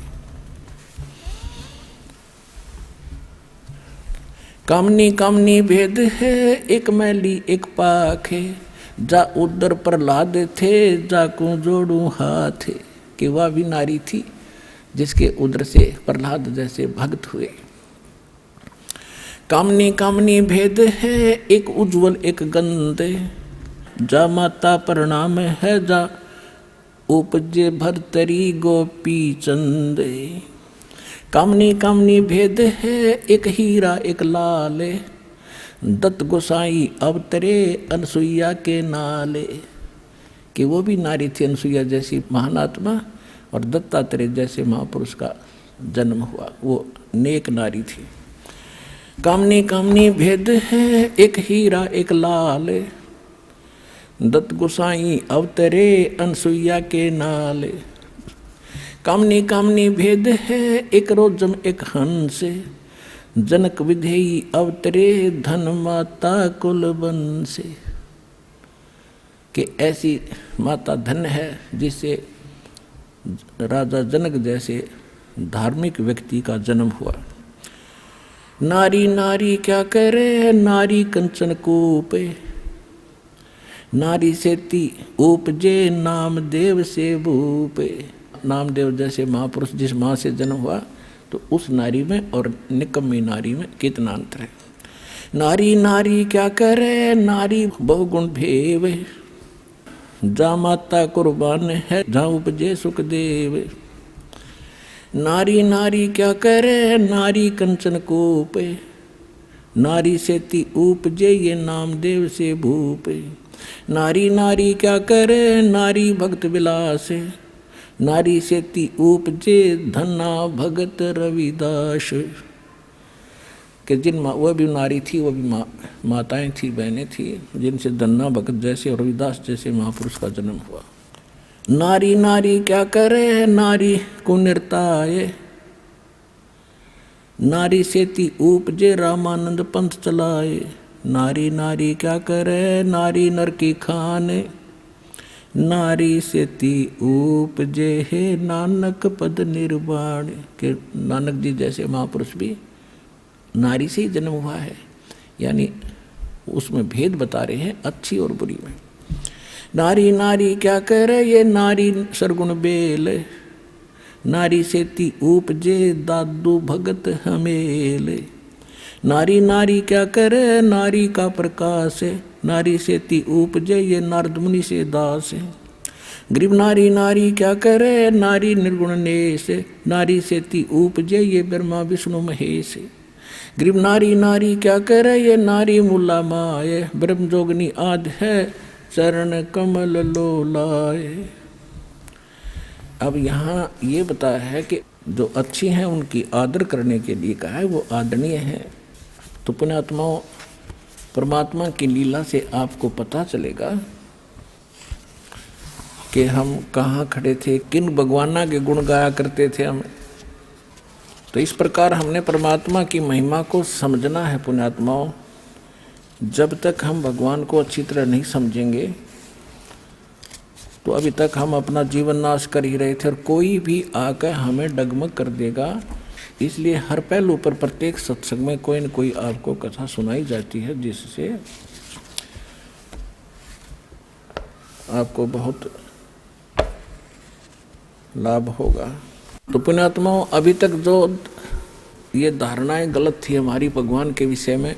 कामनी कामनी भेद है, एक मैली एक पाक है, जा उदर प्रहलाद थे जाको जोड़ू हाथ। कि वह भी नारी थी जिसके उदर से प्रहलाद जैसे भक्त हुए। कामनी कामनी भेद है, एक उज्जवल एक गंदे, जा माता प्रणाम है जा उपजे भरतरी गोपी चंदे। कामनी कामनी भेद है, एक हीरा एक लाले, दत्त गोसाई अवतरे अनसुईया के नाले। कि वो भी नारी थी अनसुईया जैसी महान आत्मा, और दत्तात्रेय जैसे महापुरुष का जन्म हुआ, वो नेक नारी थी। कामनी कामनी भेद है, एक हीरा एक लाल, दत्त गोसाई अवतरे अनसुईया के नाल। कामनी कामनी भेद है, एक रोजम एक हंस, जनक विधेयी अवतरे धन माता कुल वंश। कि ऐसी माता धन्य है जिसे राजा जनक जैसे धार्मिक व्यक्ति का जन्म हुआ। नारी नारी क्या करे, नारी कंचन कूपे, नारी सेती उपजे नामदेव से भूपे। नामदेव जैसे महापुरुष जिस माँ से जन्म हुआ, तो उस नारी में और निकम्मी नारी में कितना अंतर है। नारी नारी क्या करे, नारी बहुगुण भेव, जा माता कुर्बान है जा उपजे सुखदेव। नारी नारी क्या करे, नारी कंचन कूपे, नारी सेती उपजे ये नामदेव से भूपे। नारी नारी क्या करे, नारी भक्त विलास, नारी सेती उपजे धन्ना भगत रविदास। कि जिन वह भी नारी थी, वह भी माताएं थी, बहनें थी, जिनसे धन्ना भगत जैसे और रविदास जैसे महापुरुष का जन्म हुआ। नारी नारी क्या करे, नारी कुनिरताए, नारी सेती उपजे रामानंद पंथ चलाए। नारी नारी क्या करे, नारी नर की खाने, नारी सेती उपजे है नानक पद निर्वाण। के नानक जी जैसे महापुरुष भी नारी से ही जन्म हुआ है, यानी उसमें भेद बता रहे हैं अच्छी और बुरी में। नारी नारी क्या करे, ये नारी सरगुण बेल, नारी सेती उपजे दादू भगत हमेल। नारी नारी क्या करे, नारी का प्रकाश, नारी सेती उपजे ये नारद मुनि से दास। गरीब नारी नारी क्या करे, नारी निर्गुण नेश, नारी सेती उपजे ये ब्रह्मा विष्णु महेश। गरीब नारी नारी क्या करे, ये नारी मुला माए, ब्रह्म जोगनी आद है चरण कमल लोलाए। अब यहाँ ये बताया है कि जो अच्छी हैं उनकी आदर करने के लिए कहा है, वो आदरणीय है। तो पुण्यात्माओं, परमात्मा की लीला से आपको पता चलेगा कि हम कहाँ खड़े थे, किन भगवाना के गुण गाया करते थे हम। तो इस प्रकार हमने परमात्मा की महिमा को समझना है पुण्यात्माओं। जब तक हम भगवान को अच्छी तरह नहीं समझेंगे तो अभी तक हम अपना जीवन नाश कर ही रहे थे, और कोई भी आकर हमें डगमग कर देगा। इसलिए हर पहलू पर प्रत्येक सत्संग में कोई न कोई आपको कथा सुनाई जाती है, जिससे आपको बहुत लाभ होगा। तो पुण्यात्माओं, अभी तक जो ये धारणाएं गलत थी हमारी भगवान के विषय में,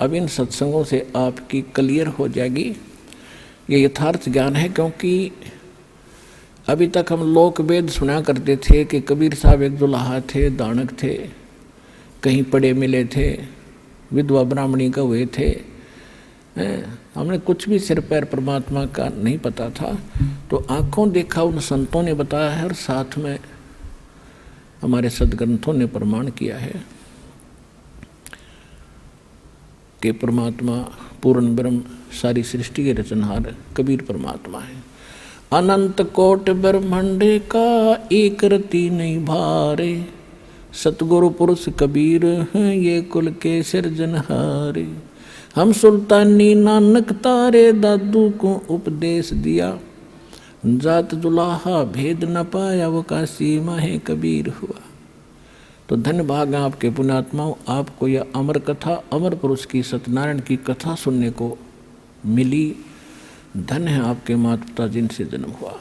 अब इन सत्संगों से आपकी क्लियर हो जाएगी। ये यथार्थ ज्ञान है, क्योंकि अभी तक हम लोक वेद सुना करते थे कि कबीर साहब एक दुल्हा थे, दानक थे, कहीं पड़े मिले थे, विधवा ब्राह्मणी का हुए थे। हमने कुछ भी सिर पैर परमात्मा का नहीं पता था। तो आंखों देखा उन संतों ने बताया है, और साथ में हमारे सदग्रंथों ने प्रमाण किया है कि परमात्मा पूर्ण ब्रह्म सारी सृष्टि के रचनहार कबीर परमात्मा है। अनंत कोट ब्रह्मांड का एक रति नहीं भारे, सतगुरु पुरुष कबीर हैं ये कुल के सिरजनहारे। हम सुल्तानी नानक तारे दादू को उपदेश दिया, जात दुलाहा भेद न पाया वो काशी माहे कबीर हुआ। तो धन्य भाग आपके पुण्यात्माओं, आपको यह अमर कथा, अमर पुरुष की सत्यनारायण की कथा सुनने को मिली। धन्य है आपके माता पिता जिनसे जन्म हुआ।